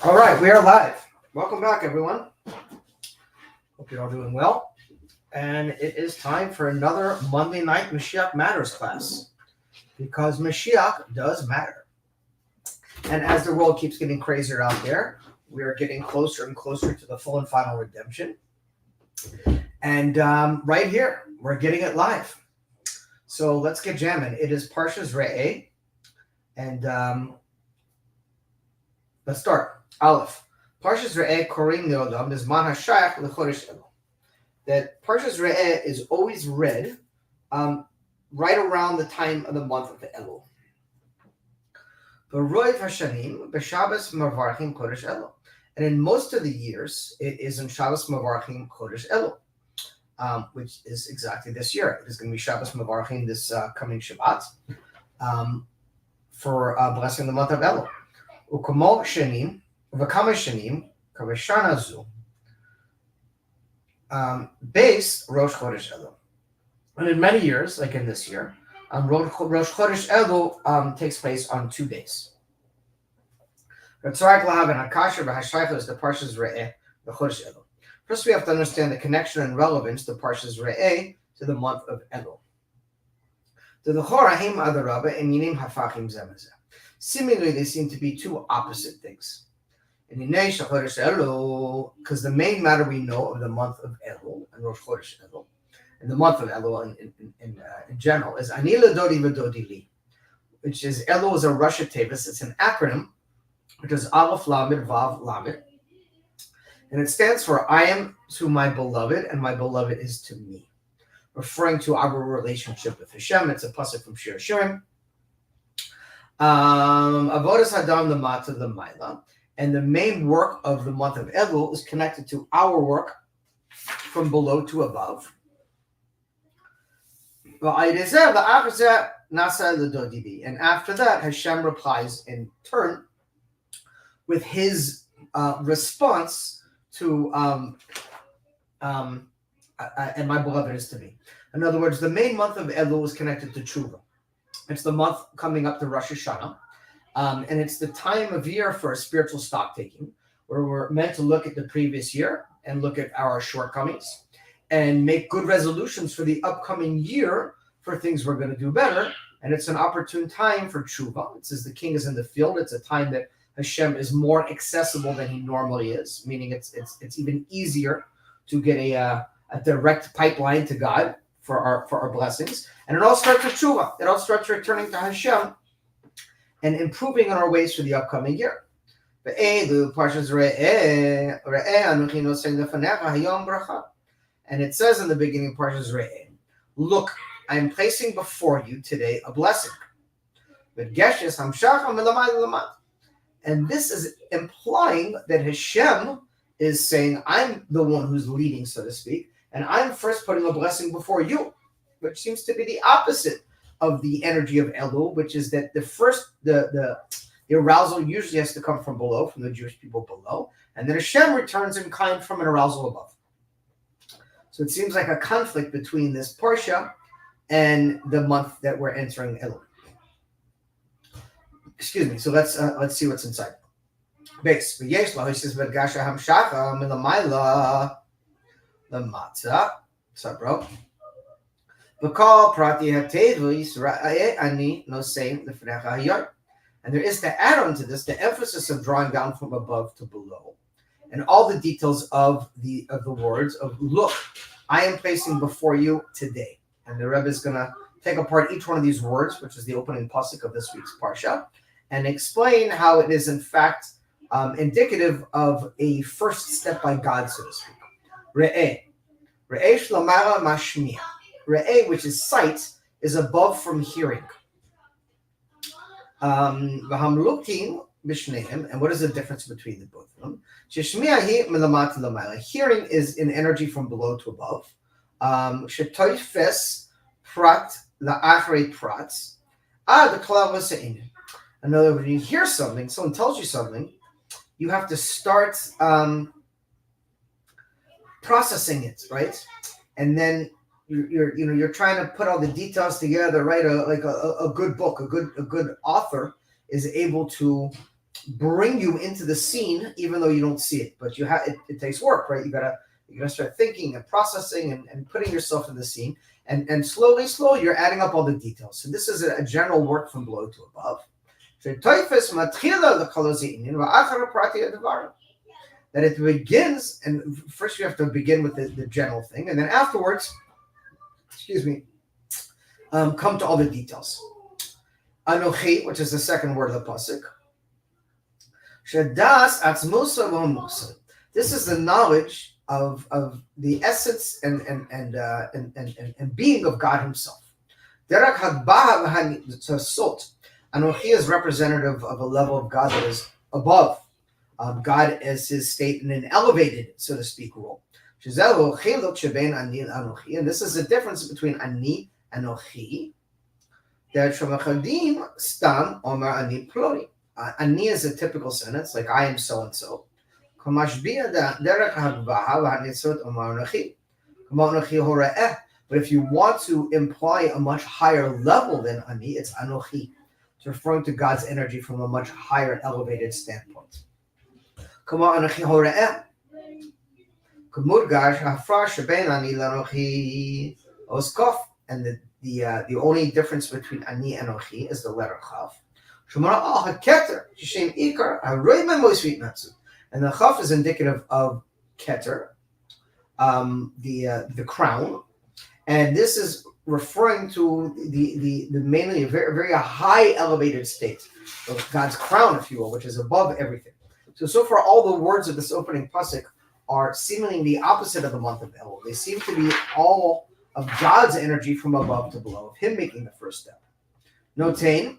All right, we are live. Welcome back, everyone. Hope you're all doing well. And it is time for another Monday night Moshiach Matters class, because Moshiach does matter. And as the world keeps getting crazier out there, we are getting closer and closer to the full and final redemption. And right here, we're getting it live. So let's get jamming. It is Parshas Re'eh. And let's start. Aleph. Parshas Re'eh korim le'olam bizman hashayach lechodesh Elul. That Parshas Re'eh is always read right around the time of the month of the Elul. B'roiv hashanim b'Shabbos mavarchim chodesh Elul. And in most of the years, it is in Shabbos mavarchim chodesh Elul, which is exactly this year. It is going to be Shabbos mavarchim this coming Shabbat for blessing the month of Elul. U'kamo shanim v'kama shanim kavashana zu based Rosh Chodesh Elul. And in many years, like in this year, Rosh Chodesh Elul takes place on 2 days. First, we have to understand the connection and relevance to Parshas Re'eh to the month of Elul. Seemingly, they seem to be 2 opposite things. Because the main matter we know of the month of Elul and Rosh Chodesh Elul, and the month of Elul in general, is Ani Ladodi V'Dodi Li, which is Elul is a Rosh Tevis. It's an acronym, which is Aleph Lamed Vav Lamed, and it stands for I am to my beloved, and my beloved is to me, referring to our relationship with Hashem. It's a pasuk from Shir Shirim. Avodas Hadam Lamata Lamaila. And the main work of the month of Elul is connected to our work from below to above. And after that, Hashem replies in turn with his response to and my beloved is to me. In other words, the main month of Elul is connected to Tshuva. It's the month coming up to Rosh Hashanah. And it's the time of year for a spiritual stock taking, where we're meant to look at the previous year and look at our shortcomings and make good resolutions for the upcoming year for things we're going to do better. And it's an opportune time for tshuva. It says the king is in the field. It's a time that Hashem is more accessible than he normally is, meaning it's even easier to get a direct pipeline to God for our blessings. And it all starts with tshuva. It all starts returning to Hashem and improving on our ways for the upcoming year. And it says in the beginning of Parshas Re'eh, look, I am placing before you today a blessing. And this is implying that Hashem is saying, I'm the one who's leading, so to speak, and I'm first putting a blessing before you, which seems to be the opposite of the energy of Elul, which is that the arousal usually has to come from below, from the Jewish people below, and then Hashem returns in kind from an arousal above. So it seems like a conflict between this Parsha and the month that we're entering, Elul. Excuse me. So let's see what's inside. Base. He says, "V'gasha hamshacha milamayla l'matza." What's up, bro? And there is to add on to this the emphasis of drawing down from above to below, and all the details of the words of look, I am placing before you today. And the Rebbe is going to take apart each one of these words, which is the opening pasuk of this week's parsha, and explain how it is in fact indicative of a first step by God, so to speak. Re'eh shlamara mashmiya. Re'eh, which is sight, is above from hearing. V'hamlukim b'shneim, and what is the difference between the both of them? Sheshmiya hi milamat l'mayla. Hearing is in energy from below to above. Shetoifes prat la'achrei prat ad klav v'se'in. In other words, when you hear something, someone tells you something, you have to start processing it, right? And then you're trying to put all the details together, right? A good book, a good author is able to bring you into the scene, even though you don't see it. But it takes work, right? You gotta start thinking and processing and putting yourself in the scene, and slowly, you're adding up all the details. So this is a general work from below to above. That it begins, and first you have to begin with the general thing, and then afterwards, come to all the details. Anochi, which is the second word of the pasuk. Shadas atzmusa v'musa. This is the knowledge of the essence and being of God Himself. Derek hadbaha v'hanisot. Anochi is representative of a level of God that is above. God as His state in an elevated, so to speak, role. And this is the difference between ani and anochi. That shemachadim stam omer ani ploni. Ani is a typical sentence, like I am so and so. But if you want to imply a much higher level than ani, it's anochi. It's referring to God's energy from a much higher, elevated standpoint. And the only difference between ani and anochi is the letter chaf. And the chaf is indicative of keter, the crown, and this is referring to the mainly a very, very high elevated state of God's crown, if you will, which is above everything. So far, all the words of this opening pasuk are seemingly the opposite of the month of Elul. They seem to be all of God's energy from above to below, of Him making the first step. Notain,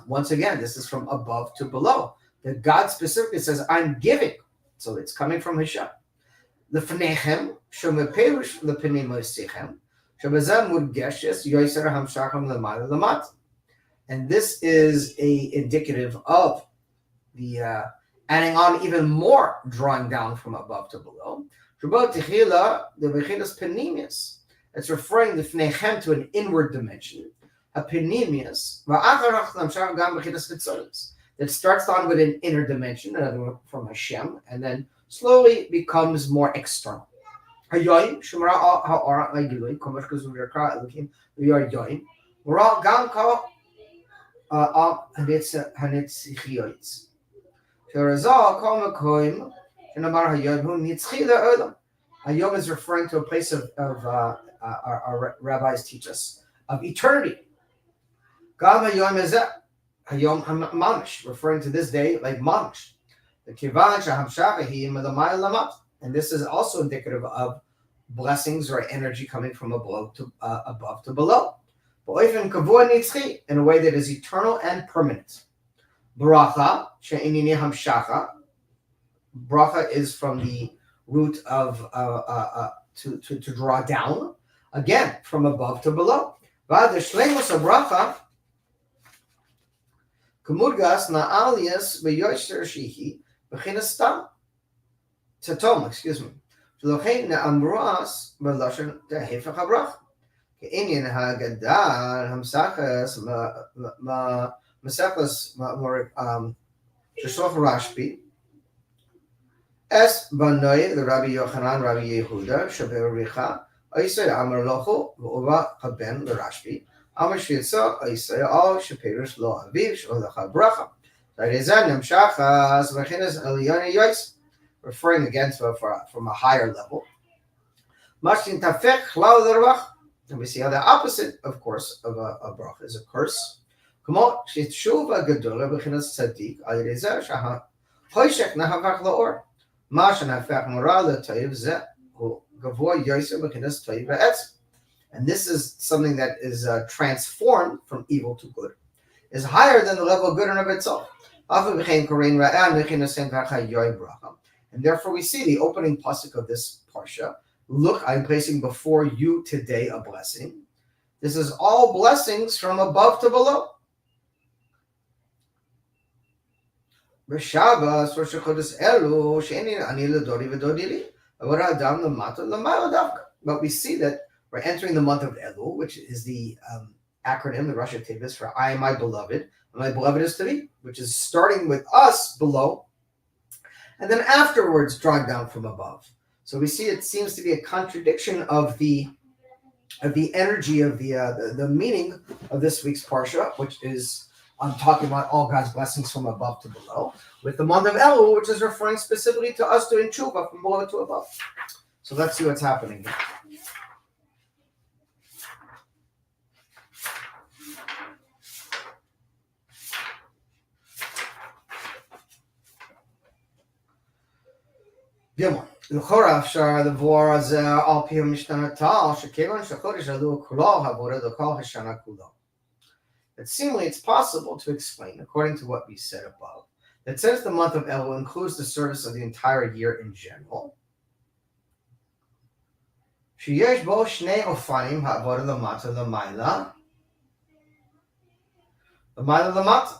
once again, this is from above to below. That God specifically says, I'm giving. So it's coming from Hashem. L'fnechem, shemeperush l'pnei mosichem, shebazeh mudgeshes yoser hamshacham l'mayla l'mat. And this is a indicative of the adding on even more, drawing down from above to below. It's referring the fnechem to an inward dimension. That starts on with an inner dimension, another one from Hashem, and then slowly becomes more external. Hayom is referring to a place of our rabbis teach us, of eternity. Gam Hayom is Hayom Mamish, referring to this day like Mamish. And this is also indicative of blessings or energy coming from above to below. In a way that is eternal and permanent. Bracha, she'inini hamshacha. Bracha is from the root of to draw down, again from above to below. The shleimus of bracha, k'mudgas na'alias v'yosher shihi b'chinas tam tatom. Excuse me. V'lochein na'amruas v'loshen tehefach habrach. Ke'inyan ha'gadal hamsachas Masechus Sheshoch Rashbi Es Banoi the Rabbi Yochanan Rabbi Yehuda Shaber Richa Aisay Amar Locho V'Ova Haben the Rashbi Amar Shvitza Aisay Al Shapirish Lo Aviv Sholacha Bracha Zarizan Yamshachas Vachinas Eliyani Yois, referring again to from a higher level. Mashin Tafek Lau Dervach, and we see how the opposite, of course, of a bracha is a curse. כמו שתשובה גדולה בחינת צדיק על ידי זה שהחושך נהפך לאור. מה שנהפך מרע לטוב זה הוא גבוה יותר בחינת טוב ועצם. And this is something that is transformed from evil to good, is higher than the level of good in of itself. And therefore we see the opening pasuk of this parsha. Look, I'm placing before you today a blessing. This is all blessings from above to below. But we see that we're entering the month of Elul, which is the acronym, the Rosh Tevis for I am my beloved, and my beloved is to me, which is starting with us below, and then afterwards drawing down from above. So we see it seems to be a contradiction of the energy of the meaning of this week's parsha, which is talking about all God's blessings from above to below, with the month of Elul, which is referring specifically to us doing tshuva from below to above. So let's see what's happening here. Gimel. לכאורה אפשר לבור על זה על פי המשתנתו, שכיוון שחודש אלול כולו הבורא לכל השנה כולו. But seemingly it's possible to explain, according to what we said above, that since the month of Elul includes the service of the entire year in general, שיש בו שני אופנים, העבודה למטה למעלה, למעלה למטה.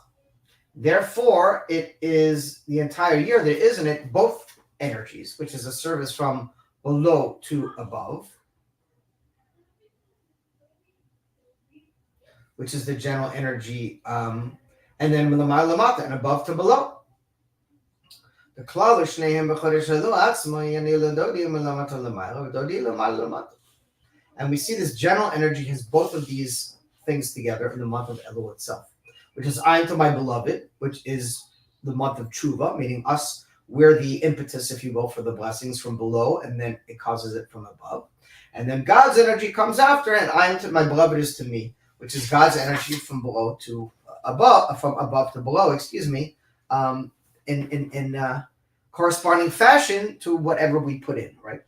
Therefore, it is the entire year there is in it both energies, which is a service from below to above, which is the general energy, and then l'mayla lamata, and above to below. The klal shneim b'chodesh elul atzmo yani l'dodi l'lamata l'mayla v'dodi l'mayla lamata. And we see this general energy has both of these things together in the month of Elul itself, which is I am to my beloved, which is the month of tshuva, meaning us. We're the impetus, if you will, for the blessings from below, and then it causes it from above. And then God's energy comes after, and I am to my beloved is to me, which is God's energy from below to above, from above to below, in corresponding fashion to whatever we put in, right?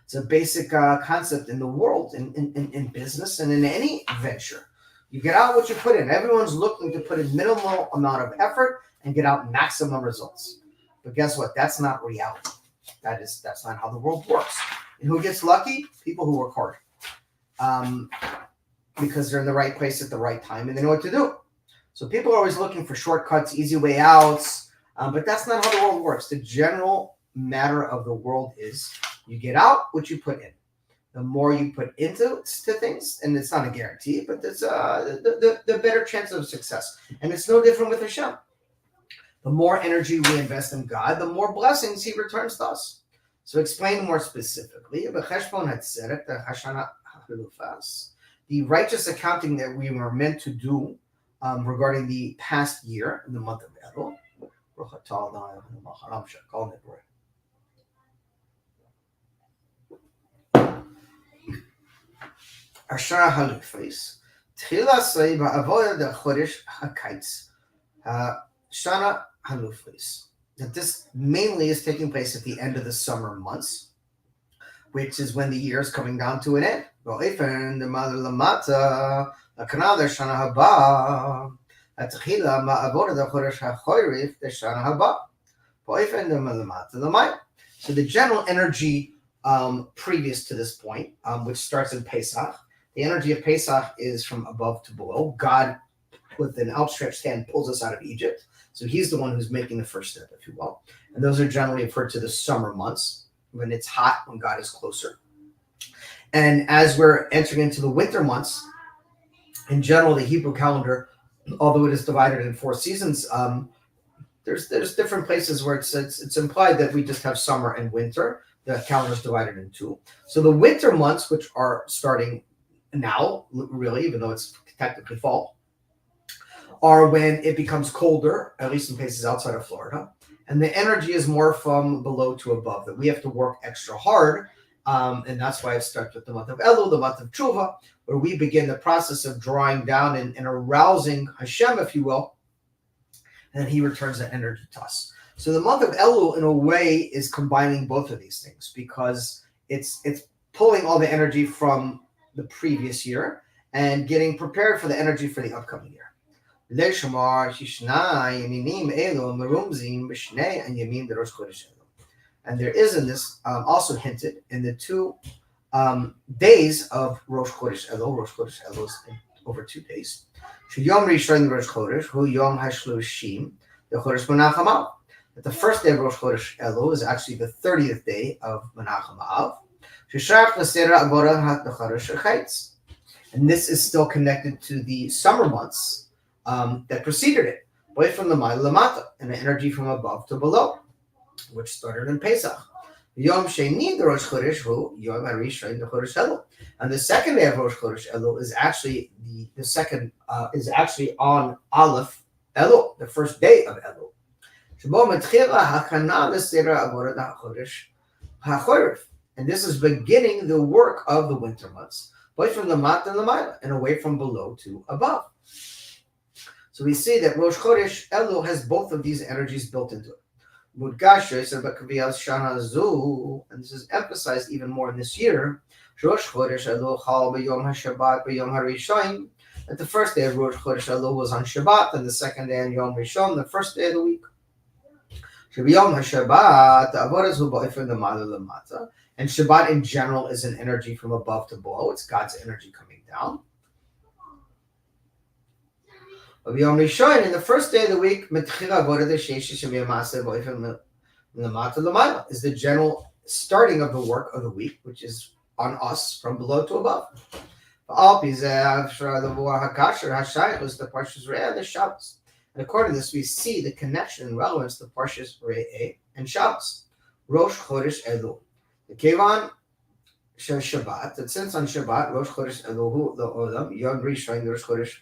It's a basic concept in the world, in business, and in any venture. You get out what you put in. Everyone's looking to put in minimal amount of effort and get out maximum results. But guess what? That's not reality. That's not how the world works. And who gets lucky? People who work hard. Because they're in the right place at the right time and they know what to do. So people are always looking for shortcuts, easy way outs. But that's not how the world works. The general matter of the world is you get out what you put in. The more you put into things, and it's not a guarantee, but it's the better chance of success. And it's no different with Hashem. The more energy we invest in God, the more blessings He returns to us. So explain more specifically, the righteous accounting that we were meant to do regarding the past year in the month of Elul. Ashara halufis, tchila say ba'avoda de chodesh hakites, shana halufis. That this mainly is taking place at the end of the summer months, which is when the year is coming down to an end. Bo'efen de ma'ala lamata, l'kanal de shana haba, atchila ma'avoda de chodesh hachoyrif de shana haba. Bo'efen de ma'lamata l'may. So the general energy previous to this point, which starts in Pesach. The energy of Pesach is from above to below. God, with an outstretched hand, pulls us out of Egypt. So He's the one who's making the first step, if you will. And those are generally referred to the summer months, when it's hot, when God is closer. And as we're entering into the winter months, in general, the Hebrew calendar, although it is divided in 4 seasons, there's different places where it's implied that we just have summer and winter. The calendar is divided in 2. So the winter months, which are starting now, really, even though it's technically fall, are when it becomes colder, at least in places outside of Florida. And the energy is more from below to above, that we have to work extra hard. And that's why it starts with the month of Elul, the month of Tshuva, where we begin the process of drawing down and arousing Hashem, if you will. And then He returns that energy to us. So the month of Elul, in a way, is combining both of these things because it's pulling all the energy from the previous year and getting prepared for the energy for the upcoming year. And there is in this also hinted in the 2 days of Rosh Chodesh Elul. Rosh Chodesh Elul is over 2 days. Yom Rishon Rosh Chodesh, Hu Yom HaShloshim, the Chodesh Menachem Av. That the first day of Rosh Chodesh Elul is actually the 30th day of Menachem Av. And this is still connected to the summer months that preceded it, away from the Ma'ila Lamata, and the energy from above to below, which started in Pesach. Yom Sheni the Rosh Chodesh Hu Yom Harishon the Chodesh Elul, and the second day of Rosh Chodesh Elul is actually the second is actually on Aleph Elul, the first day of Elul. Shabo Metchila Hakana L'Sera Avodah HaChodesh HaChorif, and this is beginning the work of the winter months, away from the Mat and the Ma'ila, and away from below to above. So we see that Rosh Chodesh Elul has both of these energies built into it. And this is emphasized even more in this year. Rosh Chodesh Elul Chal b'Yom HaShabbat b'Yom HaRishon. That the first day of Rosh Chodesh Elul was on Shabbat, and the second day on Yom Rishon, the first day of the week. Shabiyom HaShabbat, the avodas hu ba'ifim the ma'ala lamata. And Shabbat in general is an energy from above to below. It's God's energy coming down. Yom Rishon, in the first day of the week, is the general starting of the work of the week, which is on us from below to above. And according to this, we see the connection and relevance to Parshas Re'eh and Shabbos. Rosh Chodesh Elul. The Kevan Shabbat, that since on Shabbat, Rosh Chodesh Elul, the Olam, Yom Rishon, the Rosh Chodesh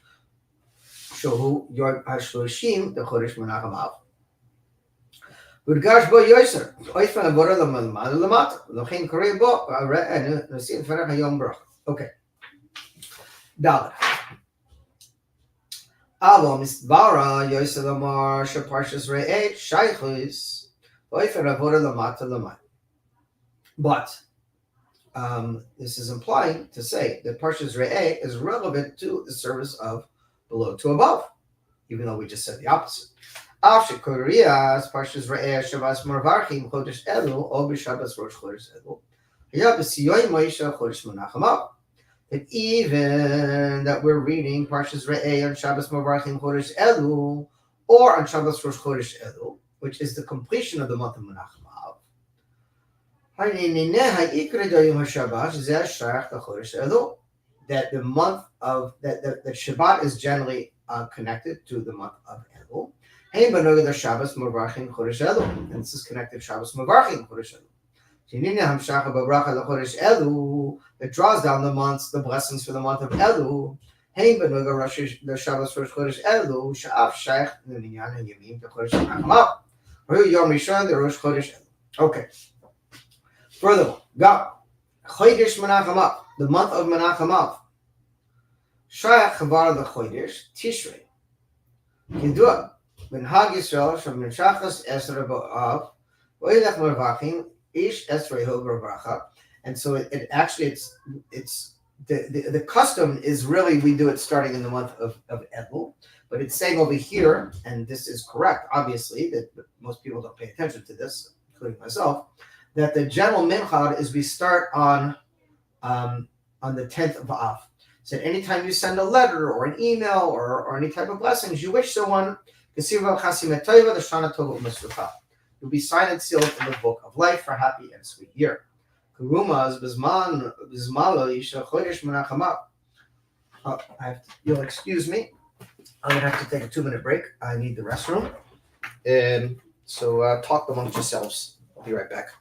Shohu Yom HaShloshim, the Chodesh Menachem Av. Udgash bo Yoser, Oifan Abora Lamad Lamata, Lochin Korei bo, and Nasim Ferach Hayom Brach. Okay. Dalet. Avo Mistvara Yoser Lamar Shaparshas Re'eh Shaychus, Oifan Abora Lamata Lamad. But this is implying to say that Parshas Re'eh is relevant to the service of below to above, even though we just said the opposite. After Koreas, Parshas Re'eh Shabbos Marvarchim Chodesh Elul, or B'Shabbos Rosh Chodesh Elul, Hayab B'Siyoy Moshe Chodesh Menachem Av. That even that we're reading Parshas Re'eh on Shabbos Marvarchim Chodesh Elul, or on Shabbos Rosh Chodesh Elul, which is the completion of the month of Menachem Av. That the month of that Shabbat is generally connected to the month of Elul. And this is connected to Shabbos Mavarchim Chodesh Elul. That draws down the months, the blessings for the month of Elul. The Shabbos Rosh Chodesh Elul Sha'af Shaykh the Minyan and Yamim the Chodesh Menachem Av. Yom Rishon the Rosh Chodesh Elul. Okay. Furthermore, God Chodesh Menachem Av, the month of Menachem Av. Shayach Chavar the Chodesh Tishrei. Kidua Minhag Yisrael from Menshachas Esra Ba'av V'ilach Mervachim Ish Esrei Hu B'Bracha. And so it actually it's the custom is really we do it starting in the month of Elul, but it's saying over here, and this is correct, obviously, that most people don't pay attention to this, including myself, that the general minchag is we start on the 10th of Av. So anytime you send a letter or an email or any type of blessings, you wish someone you'll be signed and sealed in the book of life for a happy and sweet year. You'll excuse me. I'm going to have to take a 2-minute break. I need the restroom. And so talk amongst yourselves. I'll be right back.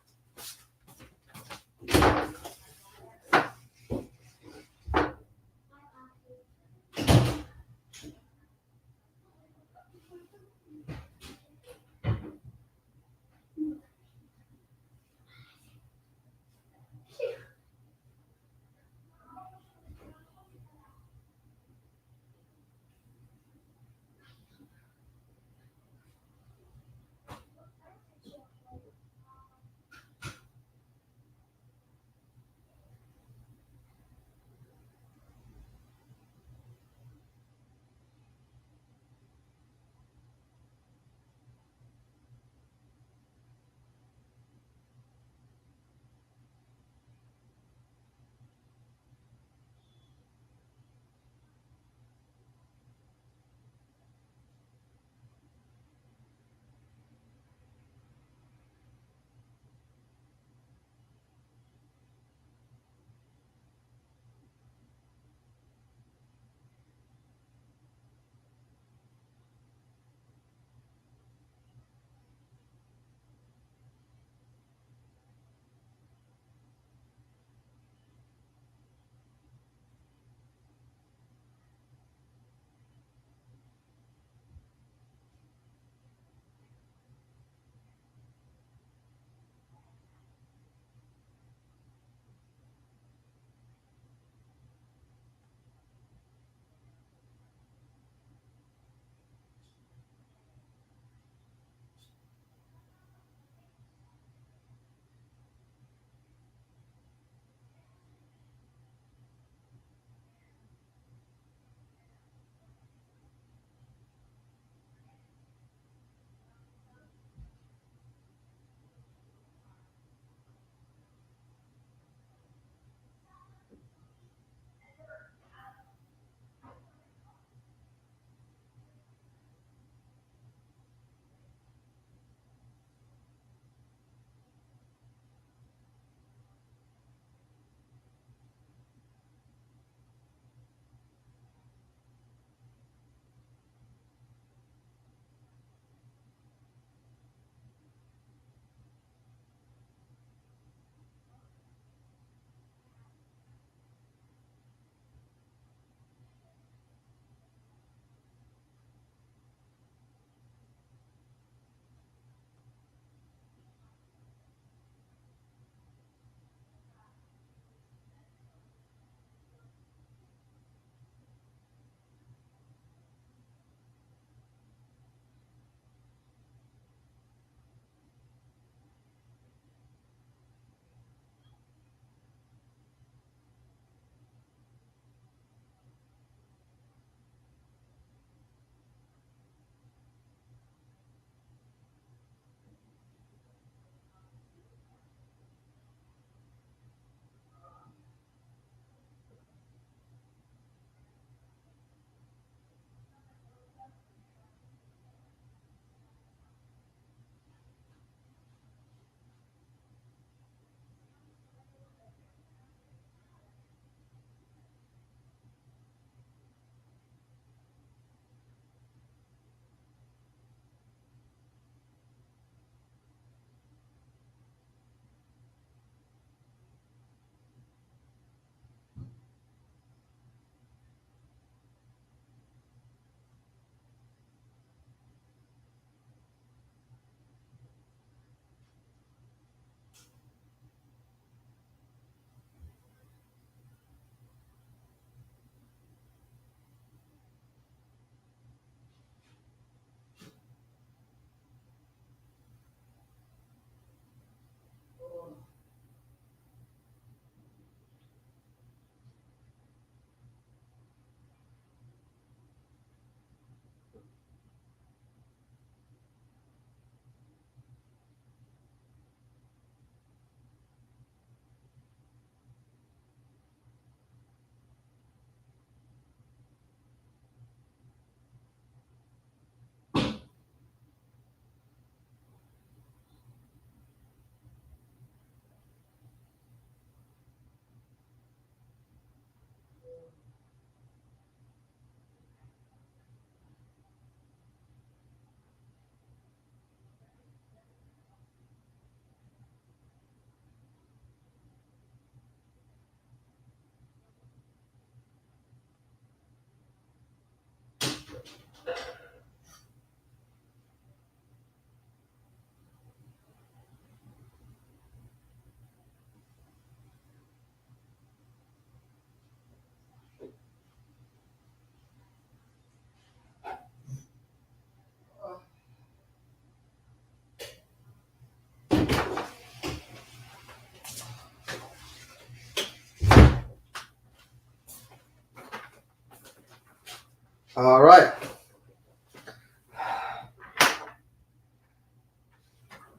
All right.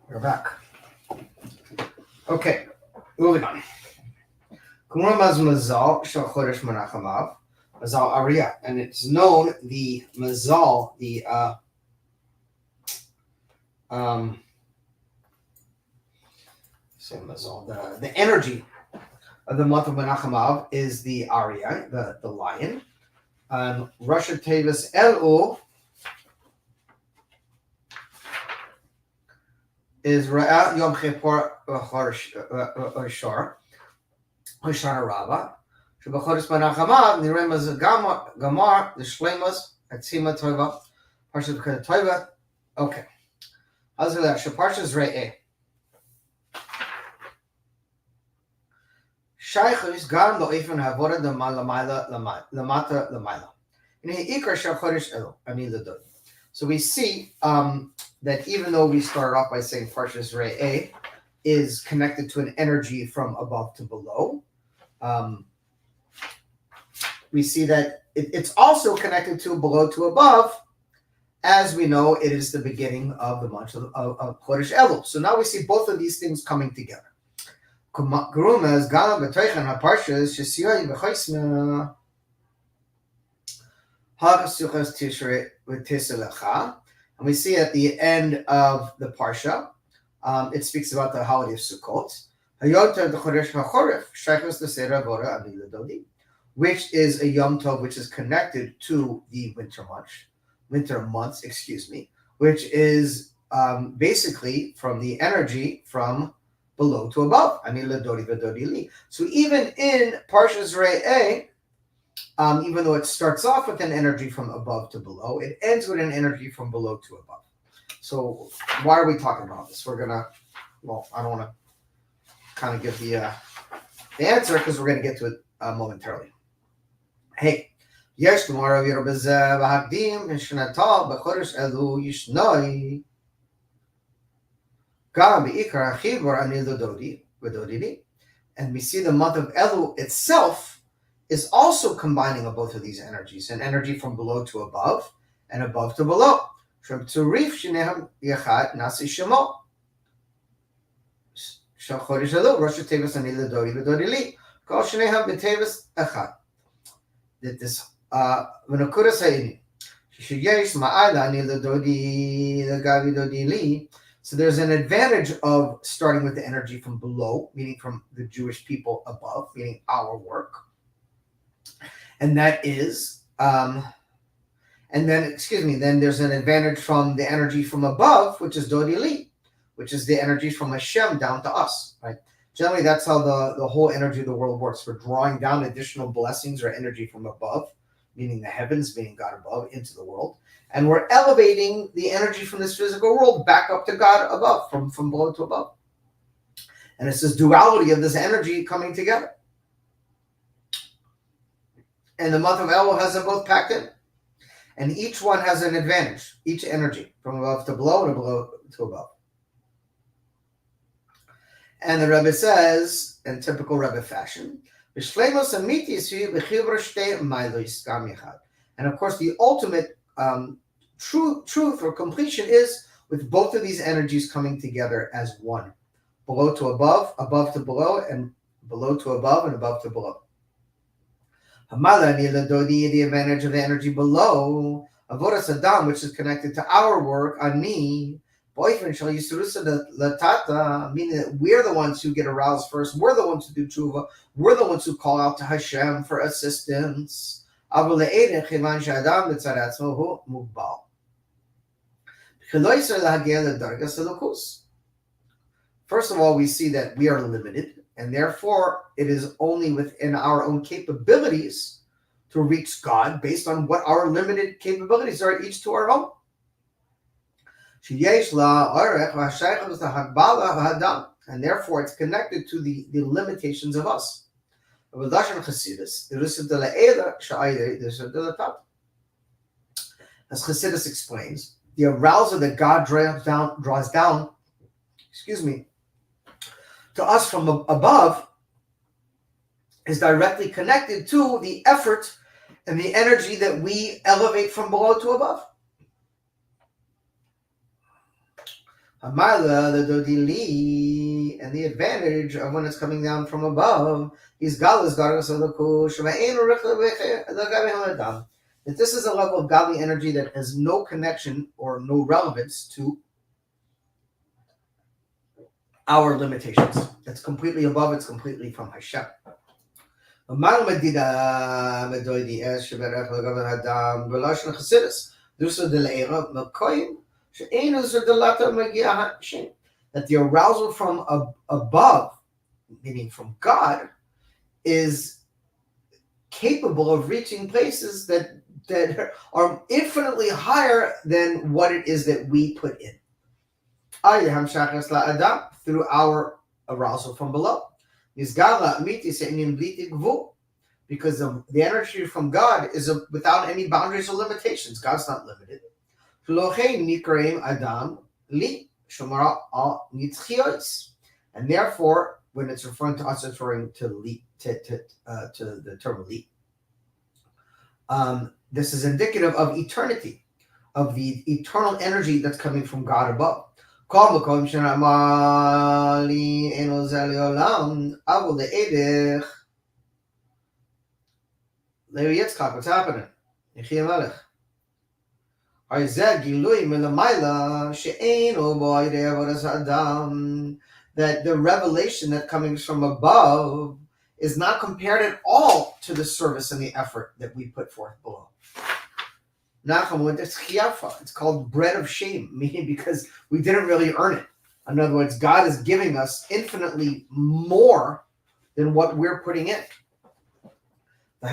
We're back. Okay, moving on. Kumramaz Mazal Shal Chodesh Menachamav Mazal Ariyah, and it's known the Mazal, the Mazal, the energy of the month of Menachamav is the Ariyah, the lion. Rosh Tevis Elu is Ra'at Yom Kippur Hoshar Hoshana Rabbah. Shebachodesh Menachamav Nirei Maz Gamar the Shleimus Atzima Tova Parshat Tova. Okay, how's that? Sheparshas Re'eh. Shaychus Gam Lo'ifan Havodah the Malamayla Lamata Lamayla. In the Ikar Shal Chodesh Elu Ani Ladod. So we see that even though we started off by saying Parshas Re'eh is connected to an energy from above to below, we see that it's also connected to below to above. As we know, it is the beginning of the month of Chodesh Elul. So now we see both of these things coming together. And we see at the end of the Parsha, it speaks about the holiday of Sukkot, which is a Yom Tov, which is connected to the winter months, which is basically from the energy from below to above. So even in Parshas Re'eh, even though it starts off with an energy from above to below, it ends with an energy from below to above. So why are we talking about this? I don't want to kind of give the answer because we're going to get to it momentarily. Hey, yes, tomorrow and we see the month of Elul itself is also combining of both of these energies, an energy from below to above and above to below. So there's an advantage of starting with the energy from below, meaning from the Jewish people above, meaning our work. And that is, then there's an advantage from the energy from above, which is Dodi Li, which is the energy from Hashem down to us, right? Generally, that's how the whole energy of the world works. We're drawing down additional blessings or energy from above, meaning the heavens, meaning God above, into the world. And we're elevating the energy from this physical world back up to God above, from below to above. And it's this duality of this energy coming together. And the month of Elul has them both packed in. And each one has an advantage, each energy, from above to below and below to above. And the Rebbe says, in typical Rebbe fashion, and of course, the ultimate truth or completion is with both of these energies coming together as one. Below to above, above to below, and below to above, and above to below. The advantage of the energy below, Avodas Adam, which is connected to our work, Ani, boyfriend shall latata, meaning that we're the ones who get aroused first, we're the ones who do tshuva, we're the ones who call out to Hashem for assistance. First of all, we see that we are limited, and therefore it is only within our own capabilities to reach God based on what our limited capabilities are, each to our own. And therefore it's connected to the limitations of us. As Chassidus explains, the arousal that God draws down, to us from above is directly connected to the effort and the energy that we elevate from below to above. Hamala, the dodili, and the advantage of when it's coming down from above is that this is a level of godly energy that has no connection or no relevance to our limitations. It's completely above, it's completely from Hashem. That the arousal from above, meaning from God, is capable of reaching places that are infinitely higher than what it is that we put in. Through our arousal from below. Because the energy from God is without any boundaries or limitations. God's not limited. And therefore, when it's referring to us, it's referring to the term li. This is indicative of eternity, of the eternal energy that's coming from God above. What's happening? That the revelation that comes from above is not compared at all to the service and the effort that we put forth below. It's called bread of shame, meaning because we didn't really earn it. In other words, God is giving us infinitely more than what we're putting in. And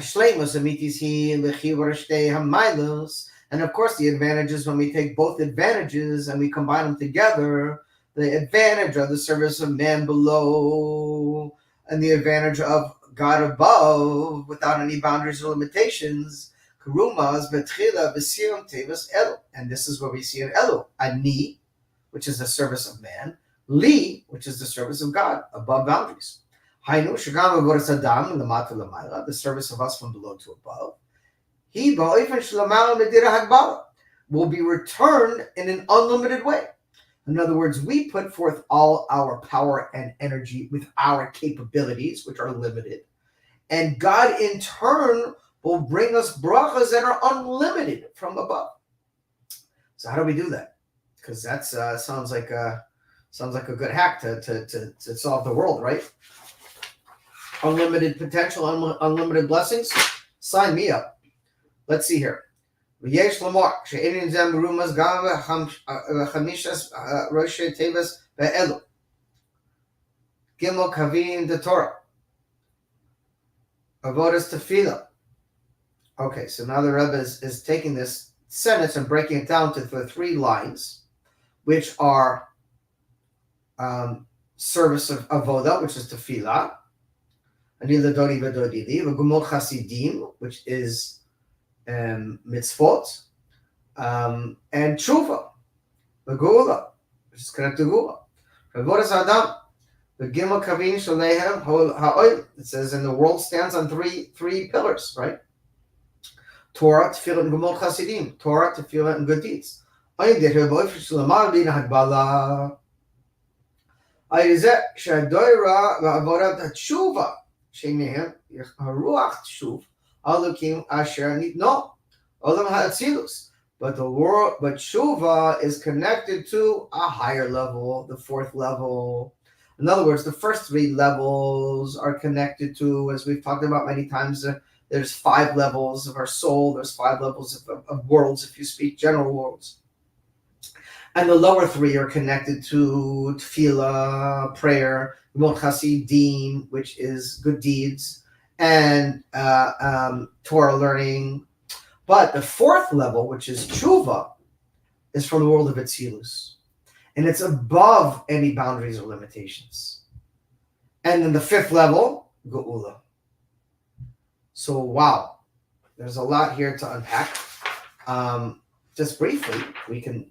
of course, the advantages when we take both advantages and we combine them together, the advantage of the service of man below and the advantage of God above without any boundaries or limitations. And this is what we see in Elu. Ani, which is the service of man. Li, which is the service of God, above boundaries. The service of us from below to above. Will be returned in an unlimited way. In other words, we put forth all our power and energy with our capabilities, which are limited. And God in turn will bring us brachas that are unlimited from above. So how do we do that? Because that sounds like a good hack to solve the world, right? Unlimited potential, unlimited blessings. Sign me up. Let's see here. V'yesh lamar she'enin zem rumas gam v'chamishas roshei tevas ve'elu gimel kavim the Torah avodas tefillah. Okay, so now the Rebbe is taking this sentence and breaking it down to the 3 lines, which are service of avodah, which is tefillah, anila dodi v'dodili, v'gumot chasidim, which is mitzvot, and tshuva, v'gula, which is connected to gula. Avodas adam, v'gimel kavim shalehem ha'oil. It says, and the world stands on three pillars, right? Torah, tefillah, and gumot chasidim. Torah, tefillah, and good deeds. But tshuva is connected to a higher level, the 4th level. In other words, the first 3 levels are connected to, as we've talked about many times, there's 5 levels of our soul. There's 5 levels of worlds, if you speak general worlds. And the lower 3 are connected to tefillah, prayer, gumot chasidim, which is good deeds, and Torah learning. But the fourth level, which is tshuva, is from the world of Atzilus. And it's above any boundaries or limitations. And then the fifth level, Geula. So, wow, there's a lot here to unpack. Just briefly, we can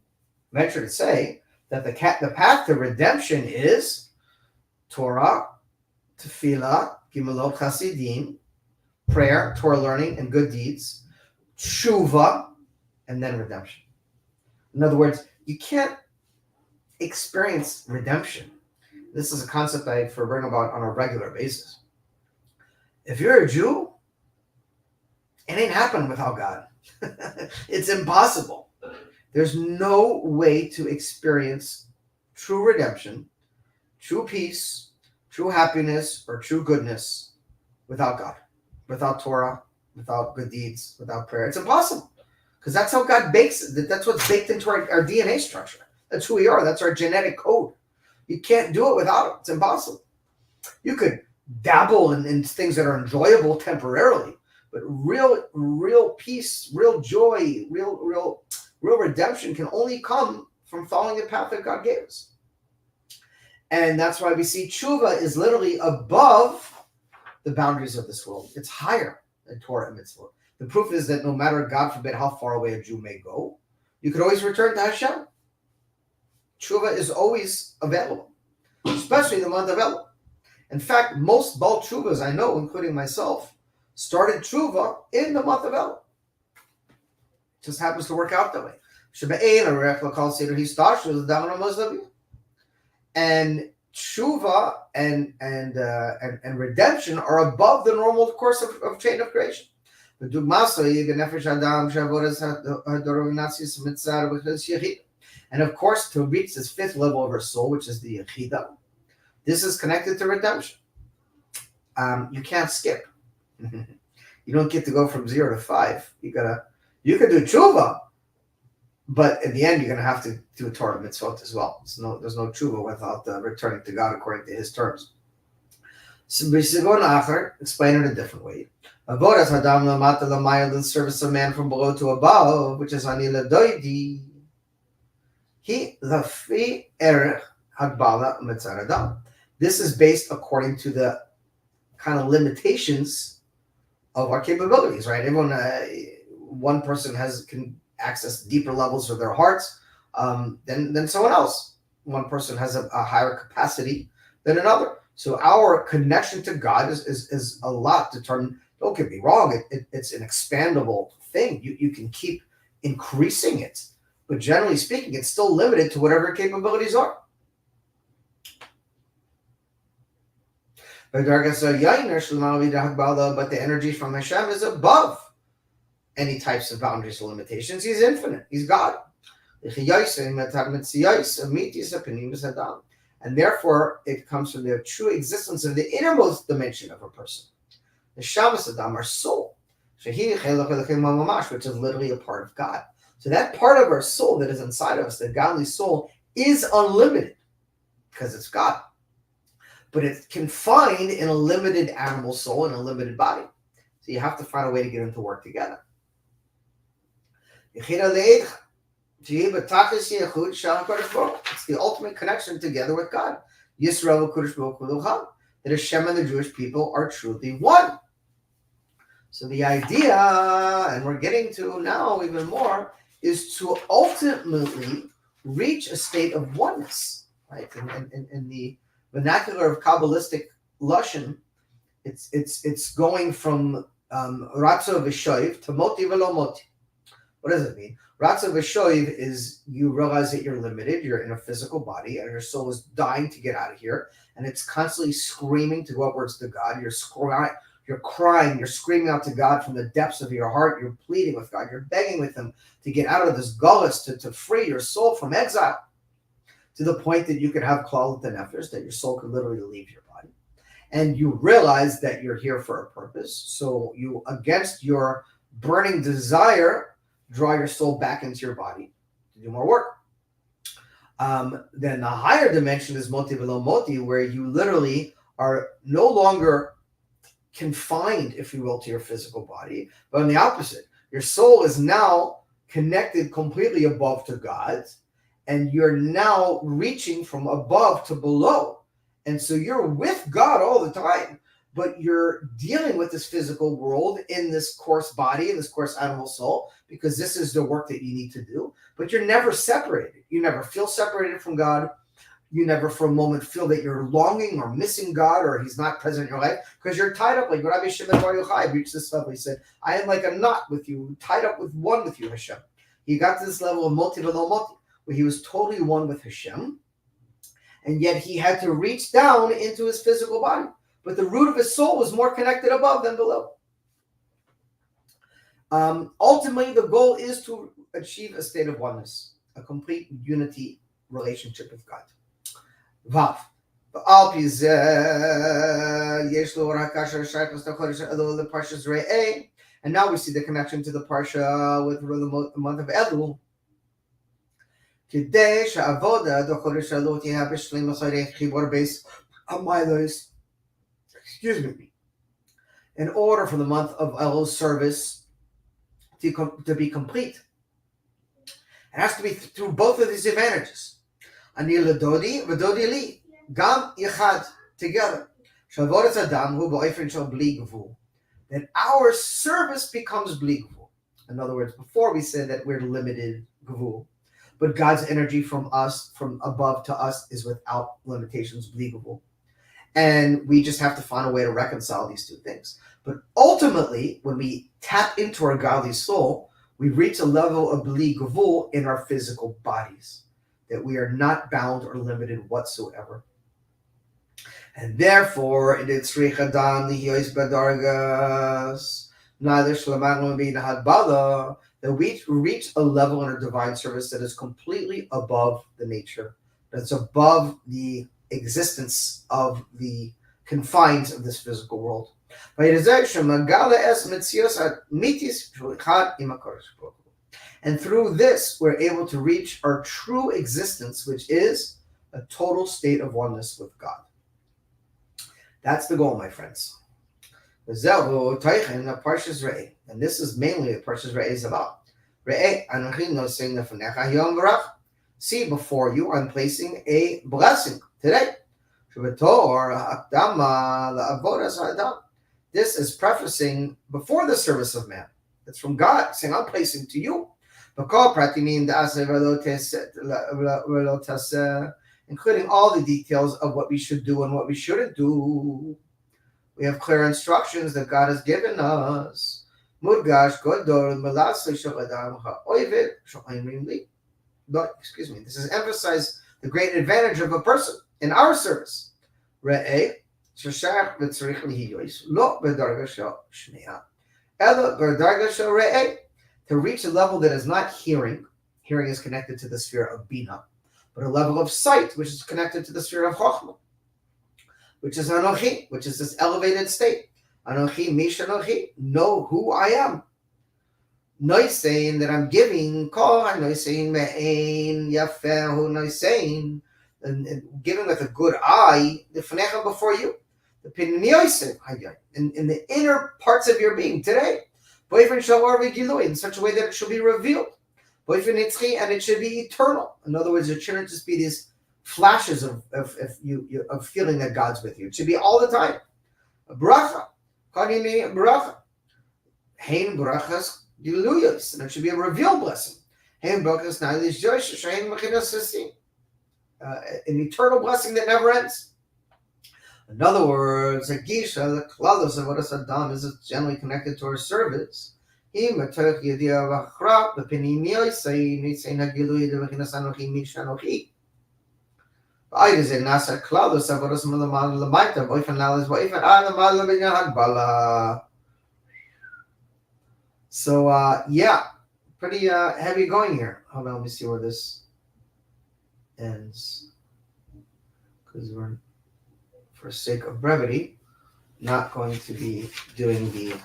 venture to say that the path to redemption is Torah, Tefillah, Gimelot Chasidim, prayer, Torah learning, and good deeds, Tshuva, and then redemption. In other words, you can't experience redemption. This is a concept I bring about on a regular basis. If you're a Jew, it ain't happening without God. It's impossible. There's no way to experience true redemption, true peace, true happiness, or true goodness without God, without Torah, without good deeds, without prayer. It's impossible because that's how God bakes it. That's what's baked into our DNA structure. That's who we are. That's our genetic code. You can't do it without it. It's impossible. You could dabble in things that are enjoyable temporarily, but real peace, real joy, real redemption can only come from following the path that God gave us. And that's why we see tshuva is literally above the boundaries of this world. It's higher than Torah and mitzvah. The proof is that no matter, God forbid, how far away a Jew may go, you could always return to Hashem. Tshuva is always available, especially in the month of Elul. In fact, most Baal Tshuvas I know, including myself, started tshuva in the month of Elul. Just happens to work out that way. And tshuva and redemption are above the normal course of chain of creation. And of course, to reach this fifth level of our soul, which is the Yechida, this is connected to redemption. You can't skip. You don't get to go from 0 to 5. You can do tshuva, but in the end, you're gonna have to do a Torah mitzvot as well. There's no tshuva without returning to God according to His terms. So explain it a different way. Avodas hadam lamata lamayel, the service of man from below to above, which is ani ledoidi. He lafi erech hagbala mitzar adam. This is based according to the kind of limitations of our capabilities, right? Everyone, one person can access deeper levels of their hearts than someone else. One person has a higher capacity than another. So our connection to God is a lot determined. Don't get me wrong; it's an expandable thing. You can keep increasing it, but generally speaking, it's still limited to whatever your capabilities are. But the energy from Hashem is above any types of boundaries or limitations. He's infinite. He's God. And therefore, it comes from the true existence of the innermost dimension of a person. The Shabbos Adam, our soul, which is literally a part of God. So that part of our soul that is inside of us, the godly soul, is unlimited because it's God. But it's confined in a limited animal soul and a limited body. So you have to find a way to get them to work together. It's the ultimate connection together with God. That Hashem and the Jewish people are truly one. So the idea, and we're getting to now even more, is to ultimately reach a state of oneness, right? In the vernacular of Kabbalistic Lashon, it's going from Ratzo V'Shoiv to Moti V'Lo Moti. What does it mean? Ratzo V'Shoiv is you realize that you're limited, you're in a physical body, and your soul is dying to get out of here, and it's constantly screaming to go upwards to God. You're crying, you're screaming out to God from the depths of your heart, you're pleading with God, you're begging with Him to get out of this gullus, to free your soul from exile, to the point that you could have klalut nefesh, that your soul could literally leave your body. And you realize that you're here for a purpose, so you, against your burning desire, draw your soul back into your body to do more work. Then the higher dimension is Moti V'Lo Moti, where you literally are no longer confined, if you will, to your physical body, but on the opposite, your soul is now connected completely above to God, and you're now reaching from above to below. And so you're with God all the time, but you're dealing with this physical world in this coarse body, in this coarse animal soul, because this is the work that you need to do. But you're never separated. You never feel separated from God. You never for a moment feel that you're longing or missing God or he's not present in your life, because you're tied up. Like Rabbi Shimon Bar Yochai reached this level. He said, I am like a knot with you, tied up with one with you, Hashem. He got to this level of moti v'lo moti, where he was totally one with Hashem, and yet he had to reach down into his physical body. But the root of his soul was more connected above than below. Ultimately, the goal is to achieve a state of oneness, a complete unity relationship with God. Vav. And now we see the connection to the Parsha with the month of Elul. Excuse me. In order for the month of Elul's service to be complete, it has to be through both of these advantages. Ani ledodi v'dodi li, gam yichad, together. Shavodas adam hu ba'ofen shel bli gvul. That our service becomes bli gvul. In other words, before we said that we're limited gvul, but God's energy from us, from above to us, is without limitations, bli gvul. And we just have to find a way to reconcile these two things. But ultimately, when we tap into our godly soul, we reach a level of bli gvul in our physical bodies, that we are not bound or limited whatsoever. And therefore, it is that we reach a level in our divine service that is completely above the nature, that's above the existence of the confines of this physical world. And through this, we're able to reach our true existence, which is a total state of oneness with God. That's the goal, my friends. And this is mainly what Parshas Re'eh is about. See, before you, I'm placing a blessing today. This is prefacing before the service of man. It's from God, saying, I'm placing to you. Including all the details of what we should do and what we shouldn't do. We have clear instructions that God has given us. This is emphasized the great advantage of a person in our service. To reach a level that is not hearing. Hearing is connected to the sphere of Bina, but a level of sight, which is connected to the sphere of Chochmah, which is Anochi, which is this elevated state. Anochi, Mish Anochi, know who I am. Noisein, that I'm giving, call Noisein Me'ein Yafehu Noisein, and giving with a good eye, the Fanechem before you, the Pinioisim, in the inner parts of your being today. In such a way that it should be revealed. And it should be eternal. In other words, it shouldn't just be these flashes of feeling that God's with you. It should be all the time. Bracha. Hein brachas diluyos. And it should be a revealed blessing. Hein brachas nailis josh. An eternal blessing that never ends. In other words, a gisha, the klalos of what a sadam is generally connected to our service. If we So, pretty heavy going here. Hold on, let me see where this ends. Because we're, for sake of brevity, not going to be doing the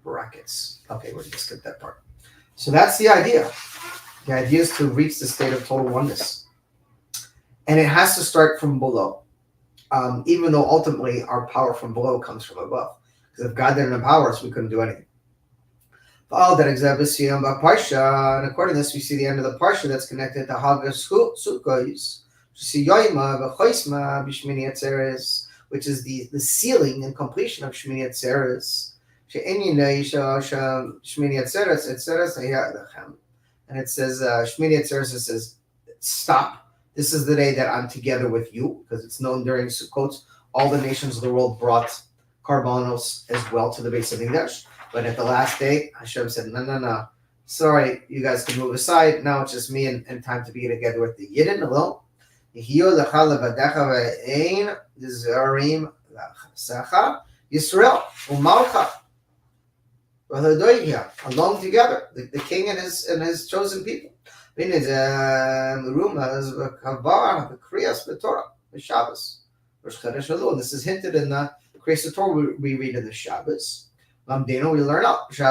brackets. Okay, we're going to skip that part. So that's the idea. The idea is to reach the state of total oneness. And it has to start from below. Even though ultimately our power from below comes from above. Because if God didn't empower us, we couldn't do anything. All that example Parsha, and according to this, we see the end of the Parsha that's connected to Hagas Sukkos. We see Yoima V'Choisma B'Shmini Atzeres, which is the sealing and completion of Shmini Atzeres. Shmini Atzeres and it says Shmini Atzeres, it says stop. This is the day that I'm together with you, because it's known during Sukkot all the nations of the world brought karbanos as well to the base of English. But at the last day, Hashem said, no. Sorry, you guys can move aside. Now it's just me and time to be together with the Yidden alone. Yisrael, Umalcha, alone together, the king and his chosen people. This is hinted in the Kriyas Torah we read in the Shabbos. We learn out. And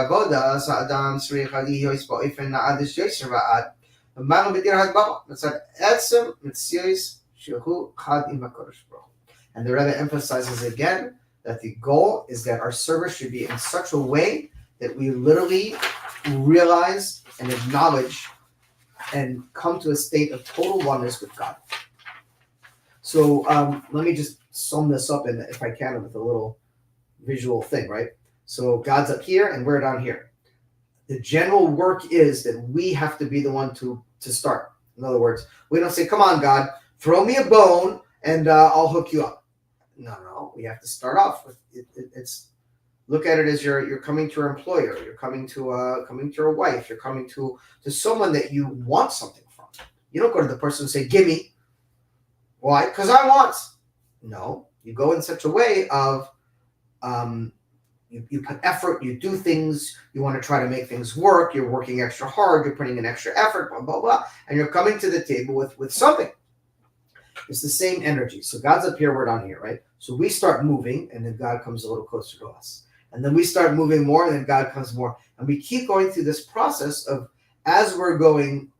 the Rebbe emphasizes again that the goal is that our service should be in such a way that we literally realize and acknowledge and come to a state of total oneness with God. So let me just sum this up, if I can, with a little visual thing, right? So God's up here and we're down here. The general work is that we have to be the one to start. In other words, we don't say, come on, God, throw me a bone and I'll hook you up. No. We have to start off with it's look at it as you're coming to your employer, you're coming to your wife, you're coming to someone that you want something from. You don't go to the person and say, give me. Why? Because I want. No, you go in such a way of you put effort, you do things, you want to try to make things work, you're working extra hard, you're putting in extra effort, blah, blah, blah, and you're coming to the table with something. It's the same energy. So God's up here, we're down here, right? So we start moving, and then God comes a little closer to us. And then we start moving more, and then God comes more. And we keep going through this process of, as we're going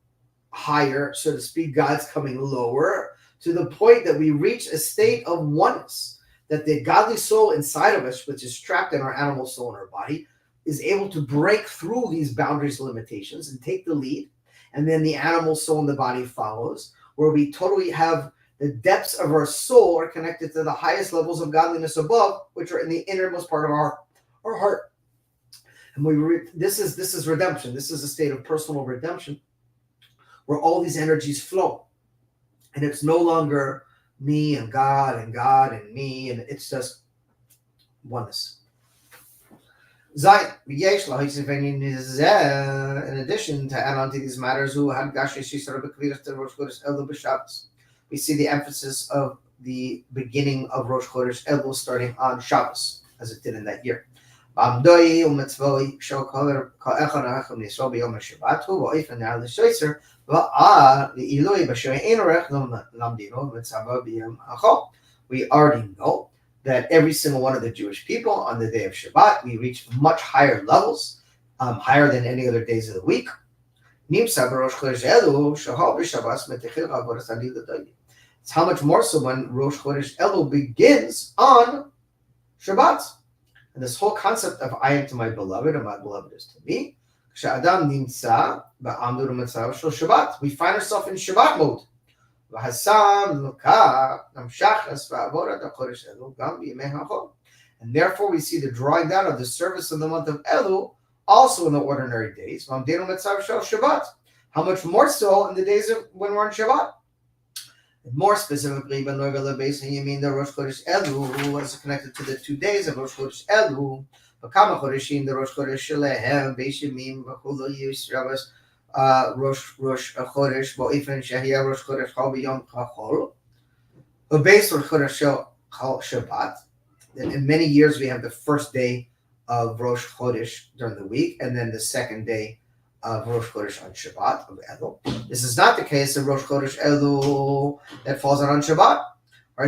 higher, so to speak, God's coming lower, to the point that we reach a state of oneness, that the godly soul inside of us, which is trapped in our animal soul in our body, is able to break through these boundaries and limitations and take the lead. And then the animal soul in the body follows, where we totally have the depths of our soul are connected to the highest levels of godliness above, which are in the innermost part of our heart. And this is redemption. This is a state of personal redemption, where all these energies flow. And it's no longer me and God and me, and it's just oneness. In addition to add on to these matters, we see the emphasis of the beginning of Rosh Chodesh Elul starting on Shabbos, as it did in that year. We already know that every single one of the Jewish people on the day of Shabbat, we reach much higher levels, higher than any other days of the week. It's how much more so when Rosh Chodesh Elul begins on Shabbat. And this whole concept of I am to my beloved and my beloved is to me. We find ourselves in Shabbat mode. And therefore we see the drawing down of the service in the month of Elul also in the ordinary days. How much more so in the days of when we're in Shabbat? More specifically, the Rosh Chodesh Elul is connected to the 2 days of Rosh Chodesh Elul. The Rosh Chodesh Shelehem, Beishimim, V'chulu Yisravas, Rosh Chodesh, Bo'ifan Shahia, Rosh Chodesh Chol B'Yom Chachol. The base Rosh Chodesh Shabbat. In many years, we have the first day of Rosh Chodesh during the week, and then the second day of Rosh Chodesh on Shabbat of Elul. This is not the case of Rosh Chodesh Elul that falls on Shabbat. Okay,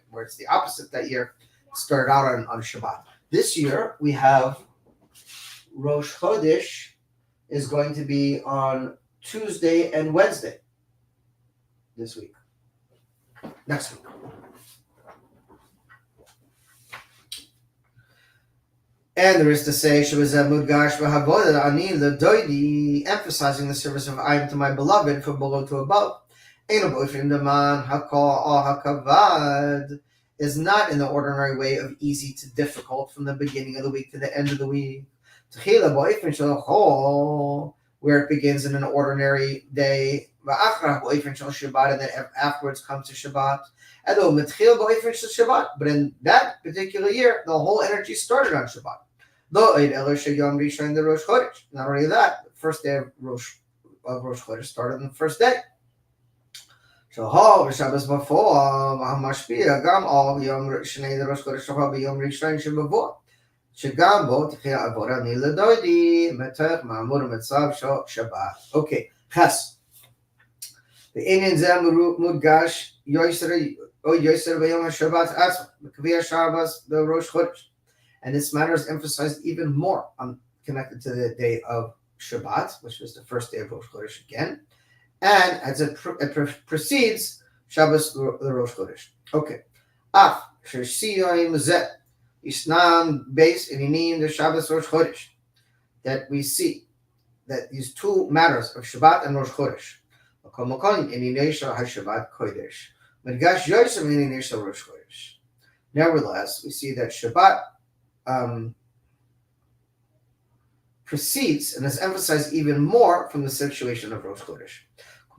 where it's the opposite that year, started out on Shabbat. This year we have Rosh Chodesh is going to be on Tuesday and Wednesday this week. next week. And there is to say, she was a mudgash v'havoda ani l'doidi, emphasizing the service of I am to my beloved from below to above. Ein boyfriend man hakol or hakavad is not in the ordinary way of easy to difficult from the beginning of the week to the end of the week. Tchila boyfriend shel where it begins in an ordinary day, v'achra boyfriend shel Shabbat, and then afterwards comes to Shabbat. But in that particular year, the whole energy started on Shabbat. Not only that, the first day of Rosh Chodesh started on the first day. Shabbos before Mashpia Gam all Yom Shnei the Rosh Chodesh Shabbat Yom Rishon Shabbat. Shagam bo Tchia Avora Nila Doidi Metach Ma'amur Metzav Shabbat. Okay, Ches. The Indian Zem Mudgash Yoiser B'Yom Shabbat Atzma Mekaviyah Shabbos the Rosh Chodesh. And this matter is emphasized even more connected to the day of Shabbat, which was the first day of Rosh Chodesh again, and as it precedes Shabbos the Rosh Chodesh. Okay. Af Shesiyim Zet Isnam Beis Ininim the Shabbos Rosh Chodesh. That we see that these two matters of Shabbat and Rosh Chodesh. Nevertheless, we see that Shabbat precedes and is emphasized even more from the situation of Rosh Chodesh.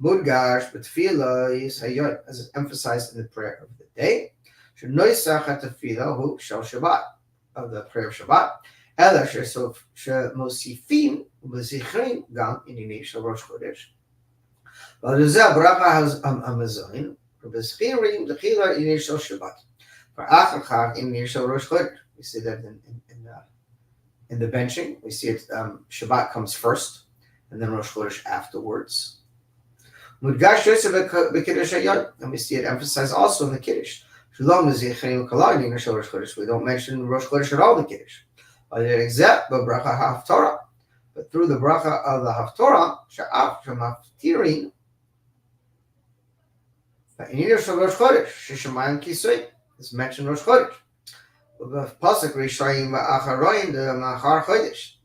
Mudgash b'tefillah is hayot, as is emphasized in the prayer of the day. Shenoisach hatefillah hu shel Shabbat, of the prayer of Shabbat. Ela shemosifim u'mezichrim gam inyanei shel Rosh Chodesh. V'aluzeh bracha has amazoin u'bezchirim l'chila inyanei shel Shabbat. V'achar chag inyanei shel Rosh Chodesh. We see that in the benching. We see it. Shabbat comes first, and then Rosh Chodesh afterwards. Mudgash Yosef b'Kiddush Hayot, and we see it emphasized also in the Kiddush. Shalom Zichrim Kalayim Rosh Chodesh. We don't mention Rosh Chodesh at all in the Kiddush. But through the bracha of the Haftorah, Sha'af Shemaftirin, Va'inir Shal Rosh Chodesh, Shishamayim Kisui, is mentioned Rosh Chodesh. Pasuk Rishayim Va'acharoyim the Machar Chodesh.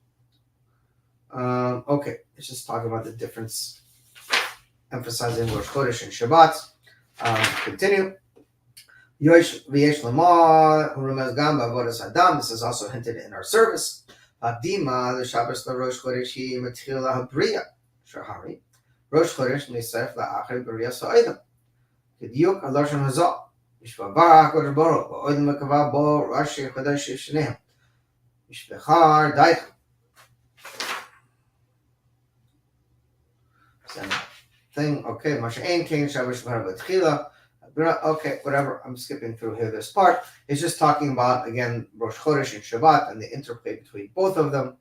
Okay, it's just talking about the difference, emphasizing Rosh Chodesh and Shabbat. Continue. Yosh V'yesh Lamar Urumez Gam B'avodas Adam. This is also hinted in our service. Adima the Shabbos the Rosh Chodesh Hi Matchila Habriya Shahari Rosh Chodesh Nisef LaAcher B'Riya Sa'idam K'diuk Aloshan Hazal. Mishvavah Kodesh Baruch V'Oid Mekavah Bo Rashi Chodesh Shneim Mishvechar Daich. Same thing. Okay, Masha'en King Shabbos Shvar B'Tchila. Okay, whatever. I'm skipping through here. This part is just talking about again Rosh Chodesh and Shabbat and the interplay between both of them.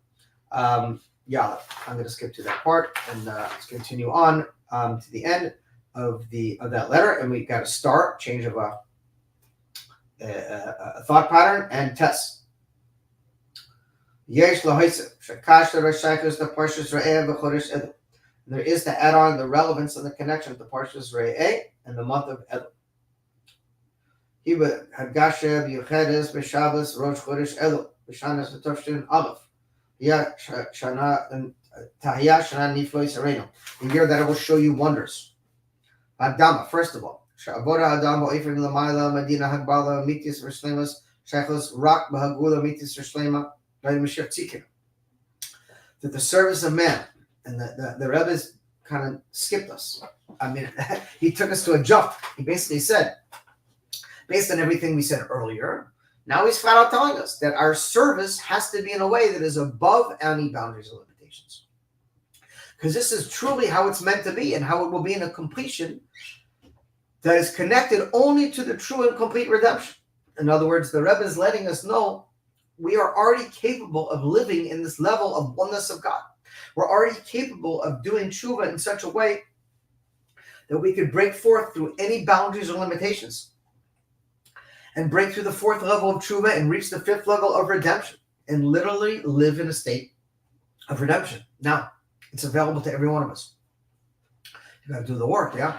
Yeah, I'm going to skip to that part and let's continue on to the end of that letter, and we got a start change of a thought pattern and test. Yesh lahaisa shakash l'rashaykus the parshas re'eh v'chodesh Elul. There is to add on the relevance and the connection to parshas re'eh and the month of Elul. He would hadgasha b'yuchedes b'Shabbos Rosh Chodesh Elul b'shanas v'tovshin Aleph. Yeah, shana and tahiyah shana niflo yisarenu. The year that it will show you wonders. Adama, first of all. Sha'avoda Adam Bo'ifrim Lamayla Medina Hagbala Mitis Verslemas Shechos Rak Bahagula Mitis Verslema Right Mashiach Tzikina. That the service of man, and the Rebbe's kind of skipped us. I mean, he took us to a jump. He basically said, based on everything we said earlier, now he's flat out telling us that our service has to be in a way that is above any boundaries or limitations. Because this is truly how it's meant to be and how it will be in a completion that is connected only to the true and complete redemption. In other words, the Rebbe is letting us know we are already capable of living in this level of oneness of God. We're already capable of doing tshuva in such a way that we could break forth through any boundaries or limitations and break through the fourth level of tshuva and reach the fifth level of redemption and literally live in a state of redemption. Now, it's available to every one of us. You got to do the work, yeah?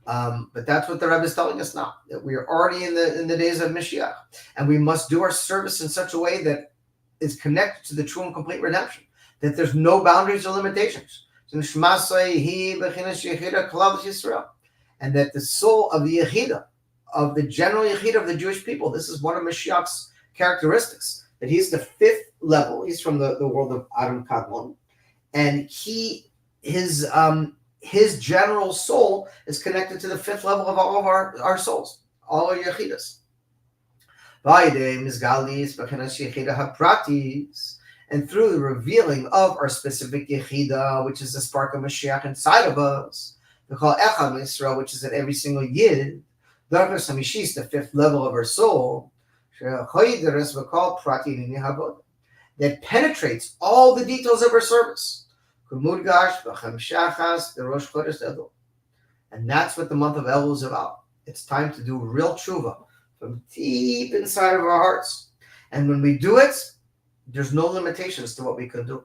But that's what the Rebbe is telling us now, that we are already in the days of Mashiach, and we must do our service in such a way that is connected to the true and complete redemption, that there's no boundaries or limitations. And that the soul of the Yechida, of the general Yechida of the Jewish people, this is one of Mashiach's characteristics, that he's the fifth level. He's from the world of Adam Kadmon, and his general soul is connected to the fifth level of all of our souls, all our Yechidas. And through the revealing of our specific Yechida, which is the spark of Mashiach inside of us, we call Echad Israel, which is at every single Yid, the fifth level of our soul, that penetrates all the details of our service. And that's what the month of Elul is about. It's time to do real tshuva from deep inside of our hearts. And when we do it, there's no limitations to what we can do.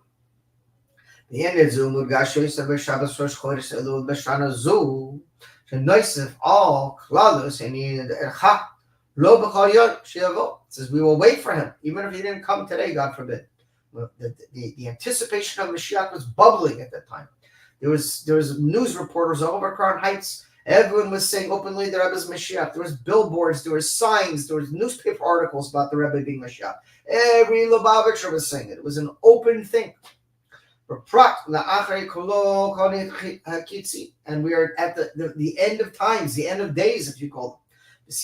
The end is says we will wait for him, even if he didn't come today, God forbid. The anticipation of Mashiach was bubbling at that time. There was news reporters all over Crown Heights. Everyone was saying openly the Rebbe's Mashiach. There was billboards, there was signs, there was newspaper articles about the Rebbe being Mashiach. Every Lubavitcher was saying it. It was an open thing. And we are at the end of times, the end of days, if you call it.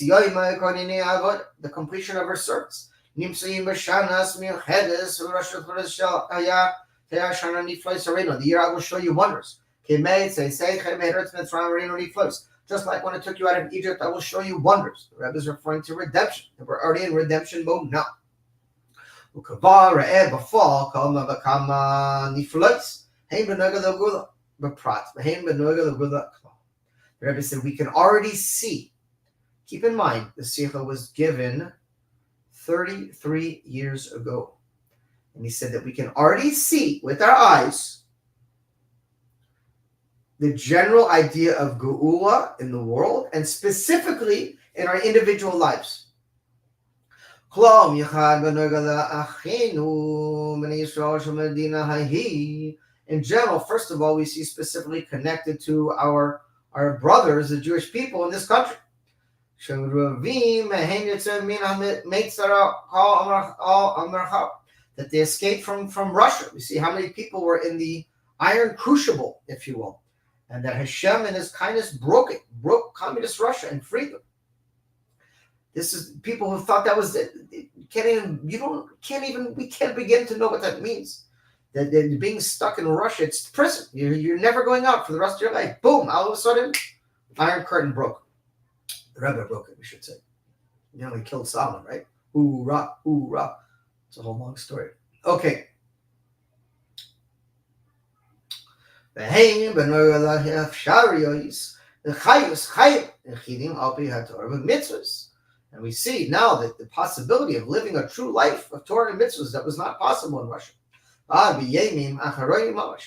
The completion of our service. The year I will show you wonders. Just like when I took you out of Egypt, I will show you wonders. The Rebbe is referring to redemption. We're already in redemption mode now. The Rebbe said we can already see. Keep in mind, the Sikha was given 33 years ago. And he said that we can already see with our eyes the general idea of Geula in the world and specifically in our individual lives. In general, first of all, we see specifically connected to our brothers, the Jewish people in this country. That they escaped from Russia. We see how many people were in the iron crucible, if you will, and that Hashem in his kindness broke communist Russia and freed them. This is people who thought that was it. We can't begin to know what that means. That being stuck in Russia, it's prison. You're never going out for the rest of your life. Boom! All of a sudden, Iron Curtain broke. The Rebbe broke it, we should say. He killed Solomon, right? Hoorah, hoorah. It's a whole long story. Okay. And we see now that the possibility of living a true life of Torah and mitzvahs that was not possible in Russia.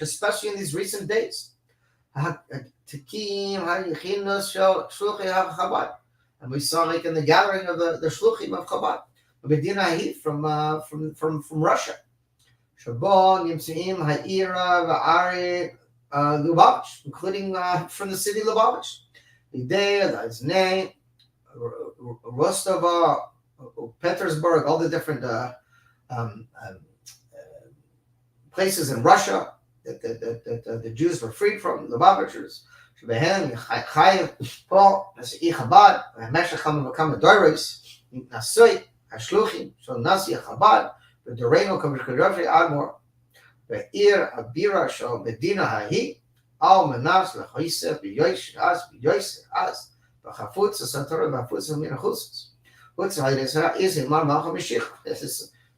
Especially in these recent days. And we saw like in the gathering of the shluchim of Chabad, from Russia. Including from the city Lubavitch. Rostov, Petersburg, all the different places in Russia that the Jews were freed from, Lubavitchers.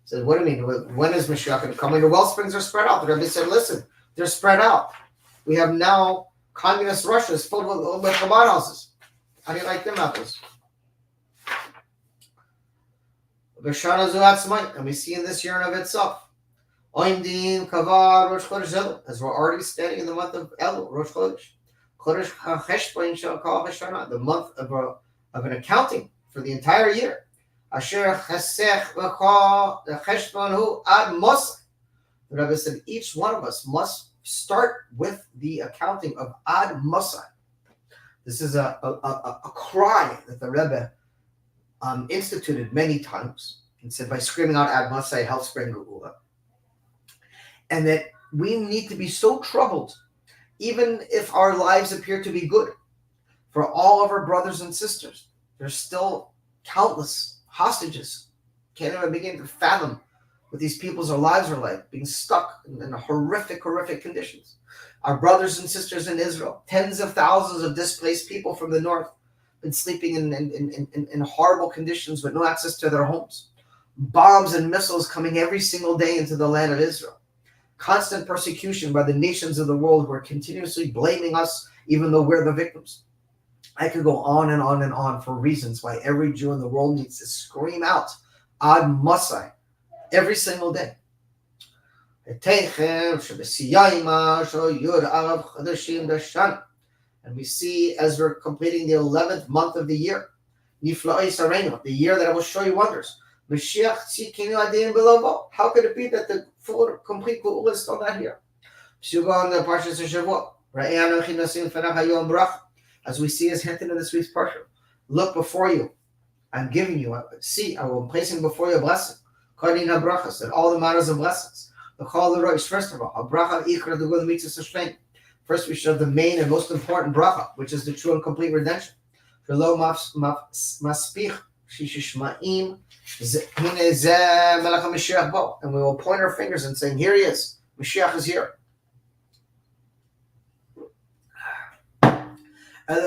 Said, what do you mean? When is Mashiach going to come? The well springs are spread out. The Rebbe said, listen, they're spread out. We have now communist Russia is filled with Chabad houses. How do you like them apples? And we see in this year in of itself. As we're already standing in the month of Elul, Rosh Chodesh. the month of an accounting for the entire year. The Rebbe said each one of us must start with the accounting of Ad Mosai. This is a cry that the Rebbe instituted many times, and said by screaming out Ad Mosai helps bring Geula. And that we need to be so troubled, even if our lives appear to be good, for all of our brothers and sisters. There's still countless hostages. Can't even begin to fathom what these people's lives are like, being stuck in horrific conditions. Our brothers and sisters in Israel, tens of thousands of displaced people from the north, been sleeping in horrible conditions with no access to their homes. Bombs and missiles coming every single day into the land of Israel. Constant persecution by the nations of the world who are continuously blaming us, even though we're the victims. I could go on and on and on for reasons why every Jew in the world needs to scream out Ad Mosai every single day. And we see as we're completing the 11th month of the year, the year that I will show you wonders. Moshiach tzidkenu below. How could it be that the full, complete Geula is still not here? As we see as hinted in this week's parsha, look before you. I'm giving you. See, I will placing before you a blessing. And all the matters of blessings. First of all, a bracha ikra the good mitzvah sustain. First, we show the main and most important bracha, which is the true and complete redemption. And we will point our fingers and saying, here he is. Mashiach is here. And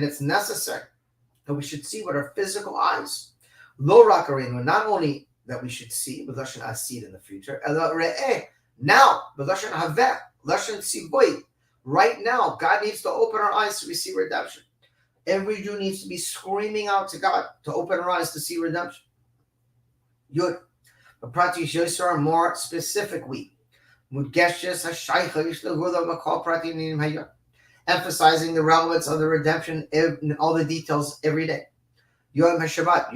it's necessary that we should see with our physical eyes. Not only that we should see with Lashon Asid in the future, now, right now, God needs to open our eyes to receive redemption. Every Jew needs to be screaming out to God to open our eyes to see redemption. Yud. But Prati Yosar, more specifically, emphasizing the relevance of the redemption in all the details every day. Yom HaShabbat,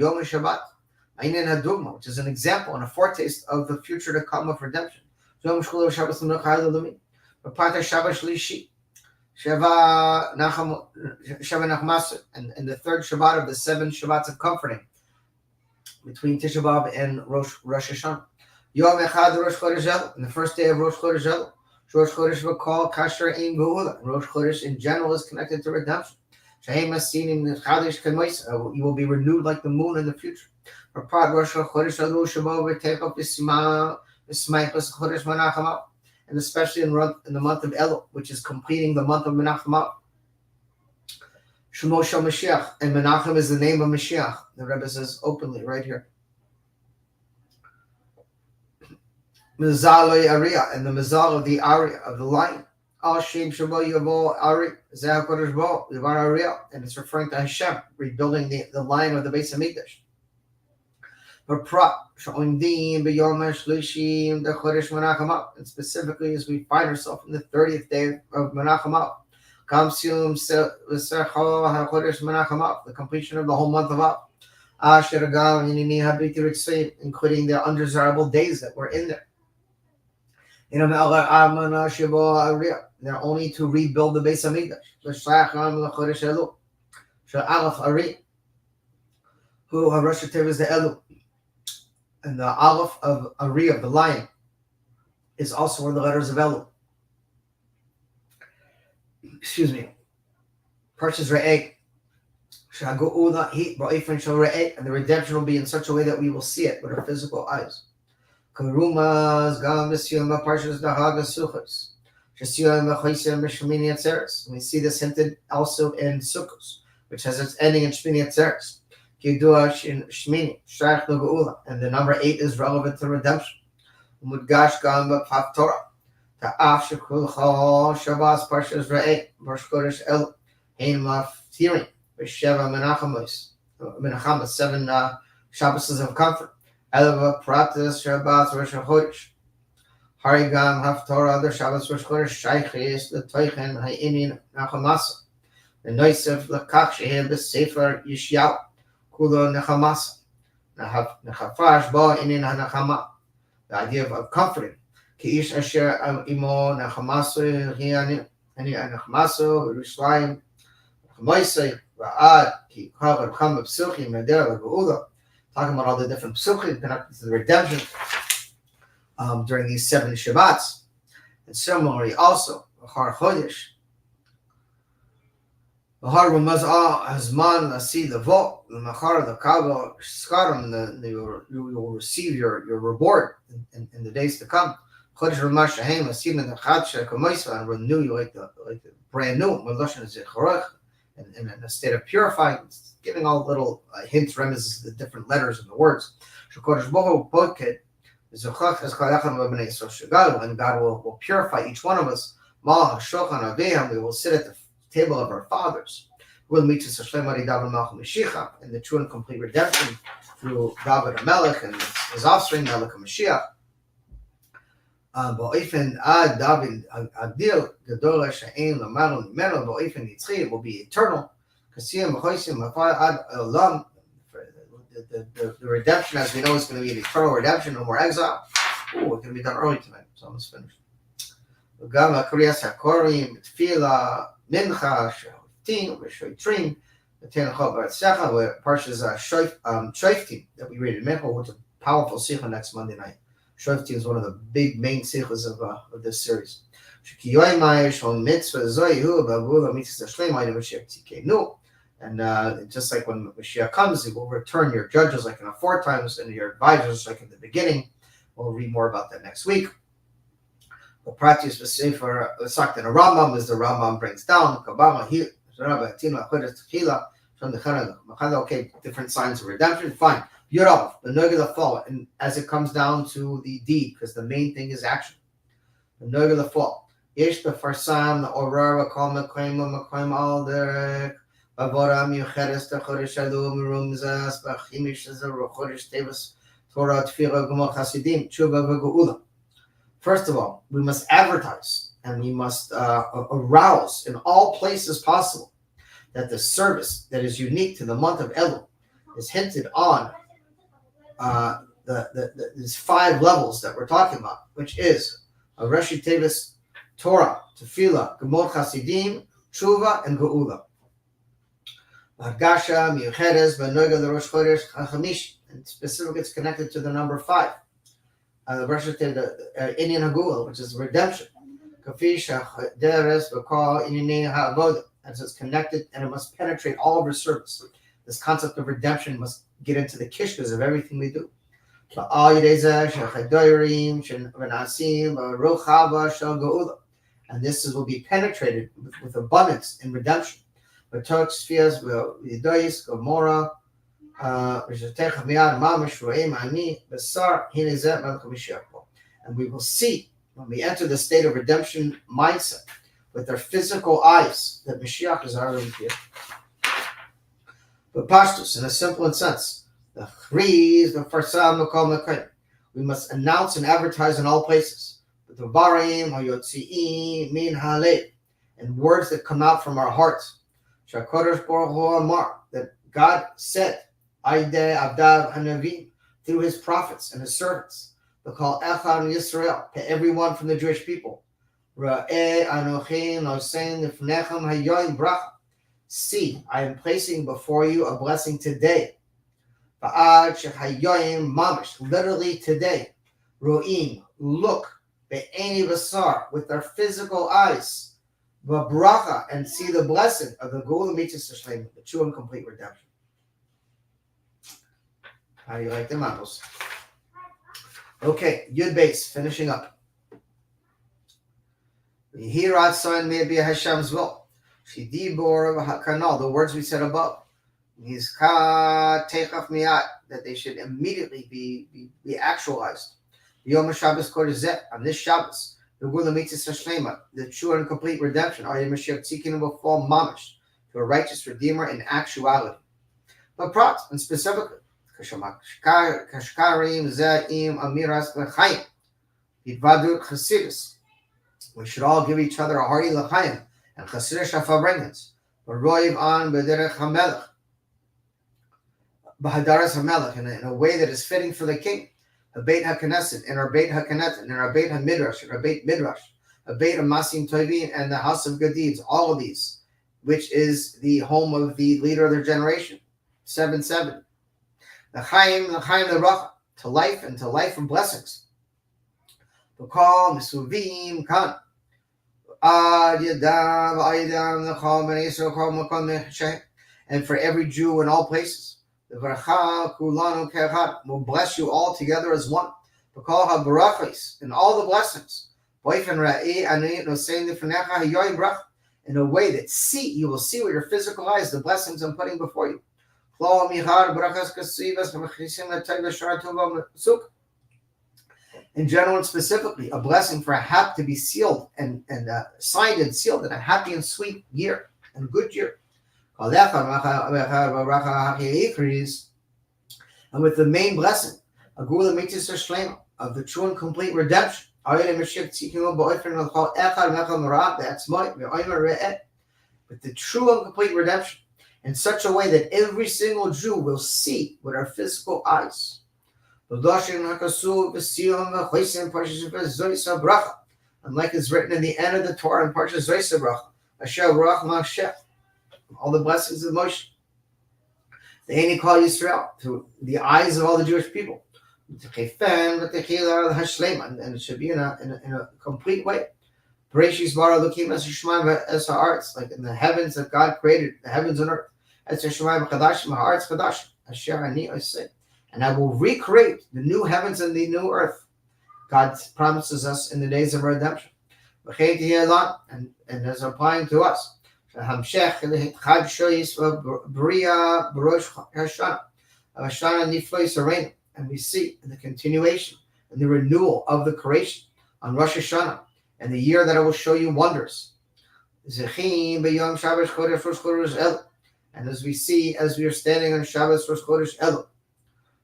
Einin HaDugma, which is an example and a foretaste of the future to come of redemption. Yom Shchulu Shabbos L'Menucha Ha'Elohim, B'Pata Shabbat Shlishi, Sheva Nachmas, and the third Shabbat of the 7 Shabbats of comforting between Tisha B'Av and Rosh Hashanah. Yom Echad Rosh Chodesh Elul, and the first day of Rosh Chodesh Elul. Rosh Chodesh V'Kol Kasher Ein Geula. Rosh Chodesh in general is connected to redemption. You will be renewed like the moon in the future. And especially in the month of Elul, which is completing the month of Menachem. Shemo Shel Mashiach, and Menachem is the name of Mashiach. The Rebbe says openly right here. Mizaloi Ariya, and the Mizal of the Ariya, of the lion. Al Shem Shabo Yavo Ari, Zeh HaKodesh Bo, Yivar Ariya, and it's referring to Hashem, rebuilding the lion of the Beis HaMikdash. But and specifically as we find ourselves in the 30th day of Menachem Av, the completion of the whole month of Av, including the undesirable days that were in there. They're only to rebuild the Beis HaMikdash. Who Rosh Hashanah is the Elul. And the Aleph of Ari, of the lion, is also one of the letters of Elul. Excuse me. Parshas Re'eh. And the redemption will be in such a way that we will see it with our physical eyes. We see this hinted also in Sukkos, which has its ending in Shmini Atzeres. And the number 8 is relevant to redemption. Seven Shabbos of comfort. Harigam Haftorah the Shabbos Rosh Chodesh Shaychis the Toichen Ha'inin Nachamasa the Noisef Lakach Shehem the Sefer Yishayahu Kulo Nechamasa Nechafash Ba Inin HaNachama, the idea of comforting. Ki'ish Asher Imo Nachamasu Hiyanim Nachamasu Yerushalayim Chamoisei Ra'ad Ki Chavar Cham Psuchim Medera Geula, talking about all the different psuchim connected to the redemption during these 7 Shabbats. And similarly also Har Chodesh Bahar Ramazah Hazman Asi the Vot, the Machar the Kaba Skaram, you will receive your reward in the days to come. Chodesh Ramash Shahem Asim and the Chadsha Kamoisa, and renew you like the brand new Maloshan Zicharach, and in a state of purifying, giving all little hints, reminiscences, the different letters and the words. Shokodesh Boho Poket Zuchach has Kalacham Babnei Soshigal, and God will purify each one of us. Ma Shochan Aveham, we will sit at the table of our fathers. We'll meet to Sashlemari David Malchum Mashiach in the true and complete redemption through David HaMelech and his offspring, Melech HaMashiach. Ba'ofen ad David Adil Gadol She'ein L'Malo Nimeno Ba'ofen Yitzchi, it will be eternal. Kasiyim B'choisim Mafai Ad Olam, the redemption, as we know, is going to be an eternal redemption, no more exile. Ooh, it's going to be done early tonight. It's almost finished. Gama Kriyas HaKorim Tefillah Mincha Shoftim V'Shoitrim V'Ten Chol B'Ratzecha, where Parshas Shoftim that we read in Mincha, which is a powerful sikha next Monday night. Shoftim is one of the big main sikhas of this series. And just like when Moshiach comes, he will return your judges like in the 4 times and your advisors like in the beginning. We'll read more about that next week. The practice was safer. The Sakta Rambam, as the Rambam brings down. Okay, different signs of redemption. Fine. Yurav, the Noga the fall, and as it comes down to the deed, because the main thing is action. The Noga the fall. Yesh the Farsam, the Aurora, Kal Mekoim, Mekoim Alder, Bavora, Mucheres, the Chodesh Alum, Rumzas, Bachimish, the Chodesh Tevis, Torah, Tfira, Gomor Hasidim, Chuba, Vaguula. First of all, we must advertise and we must arouse in all places possible that the service that is unique to the month of Elul is hinted on these 5 levels that we're talking about, which is a Rashi Tevis, Torah, Tefillah, Gemor Chasidim, Tshuva, and Geula. Hargasha, Miucheres, Benoga, the Rosh Chodesh, Chachamish, and specifically it's connected to the number 5. The Rashi Tevis, Inyan Hagula, which is redemption. Kafisha, Deres, Bakal, Inyan Ha'avodah, as it's connected and it must penetrate all of our service. This concept of redemption must get into the kishkas of everything we do. And this will be penetrated with abundance in redemption. And we will see when we enter the state of redemption mindset with our physical eyes that Mashiach is already here. But pashtus, in a simple sense, the chriz, the farsam, we must announce and advertise in all places. The varim, hayotziim, min halev, and words that come out from our hearts. Shakodesh Baruch Hu Amar, that God said, Aide Abdav Hanavi, through his prophets and his servants. They call Echad Yisrael, to everyone from the Jewish people. Ra'eh Anochi Nosein Lifnechem Hayoim Bracha. See, I am placing before you a blessing today. Ba'ad Shechayoim Mamish, literally today. Ro'im, look, Be'eni Basar, with their physical eyes. Ba'bracha, and see the blessing of the Geula Mitzvah Shlem, the true and complete redemption. How do you like them apples? Okay, Yud Beis, finishing up. Hirat sign may be Hashem's will. Shidibor Hakanal, the words we said above. Nizka Techaf Miat, that they should immediately be actualized. Yom Shabbos Kodesh, on this Shabbos, the Geula Mitzvah Shlema, the true and complete redemption, Ari Mashiach Tzidkenu will fall mamish to a righteous Redeemer in actuality. But prat, and specifically, Kashkarim Zaim Amiras L'Chaim, Yidvadu Chasidus. We should all give each other a hearty l'chaim and Chasidus Shafabrengens. V'roiv an b'derech hamelech. B'hadaras hamelech, in a way that is fitting for the king. A Beit HaKnesset, in our Beit HaKnesset, in our Beit HaMidrash, in our Beit Midrash, a Beit of Masim Tovim, and the House of Good Deeds, all of these, which is the home of the leader of their generation. 7-7. L'chaim, the Racha, to life and to life and blessings. V'kol Mesuvim Kan. Ad Yadav Aydam L'chol Ben Yisrael Kol Makom Mechashem. And for every Jew in all places. The V'racha Kulanu Kechad will bless you all together as one. V'kol HaBarachis, and all the blessings. Boyfriend Ra'i Ani Nosein L'Fnecha Hayoy Brach. In a way that you will see with your physical eyes the blessings I'm putting before you. In general and specifically, a blessing for a hap to be sealed and signed and sealed in a happy and sweet year and good year. And with the main blessing, of the true and complete redemption. With the true and complete redemption in such a way that every single Jew will see with our physical eyes. And like it's written in the end of the Torah in Parshas Zoysa Bracha, all the blessings of Moshe. The Eini Kol Yisrael, to the eyes of all the Jewish people. And it should be in a complete way. Bereshis bara Elokim es hashamayim es haaretz, like in the heavens that God created, the heavens and earth. Es hashamayim chadashim haaretz chadashim asher ani oseh. And I will recreate the new heavens and the new earth. God promises us in the days of redemption. And as applying to us. And we see in the continuation and the renewal of the creation on Rosh Hashanah and the year that I will show you wonders. And as we see, as we are standing on Shabbos Rosh Chodesh Elul,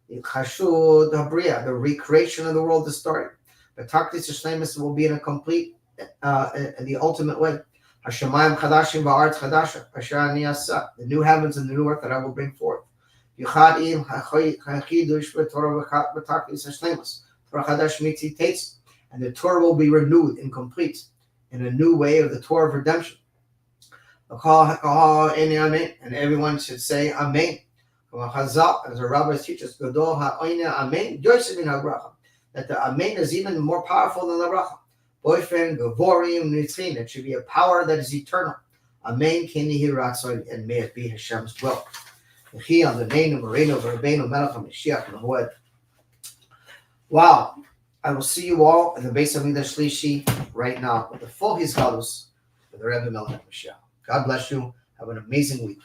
the recreation of the world is starting. But Taktis Shleimus will be in a complete, in the ultimate way. Hashemayim Chadashim Va'aretz Chadasha, Asher Ani Asa, the new heavens and the new earth that I will bring forth. Yuchadim Hachidush V'Torah V'Taktis Shleimus, Torah Chadash Mitzi Teitz, and the Torah will be renewed and complete in a new way of the Torah of redemption. And everyone should say Amen. As the rabbis teach us, that the Amen is even more powerful than the Bracha. Boyfriend, Gavorim, Nitzrin, it should be a power that is eternal. Amen, Kini Hiratzoy, and may it be Hashem's will. On the name of Moreno, Rabbeinu, Melech Moshiach Now. Wow. I will see you all in the base of Midah Shlishi right now with the full Hizgalus for the Rebbe Melech Moshiach. God bless you. Have an amazing week.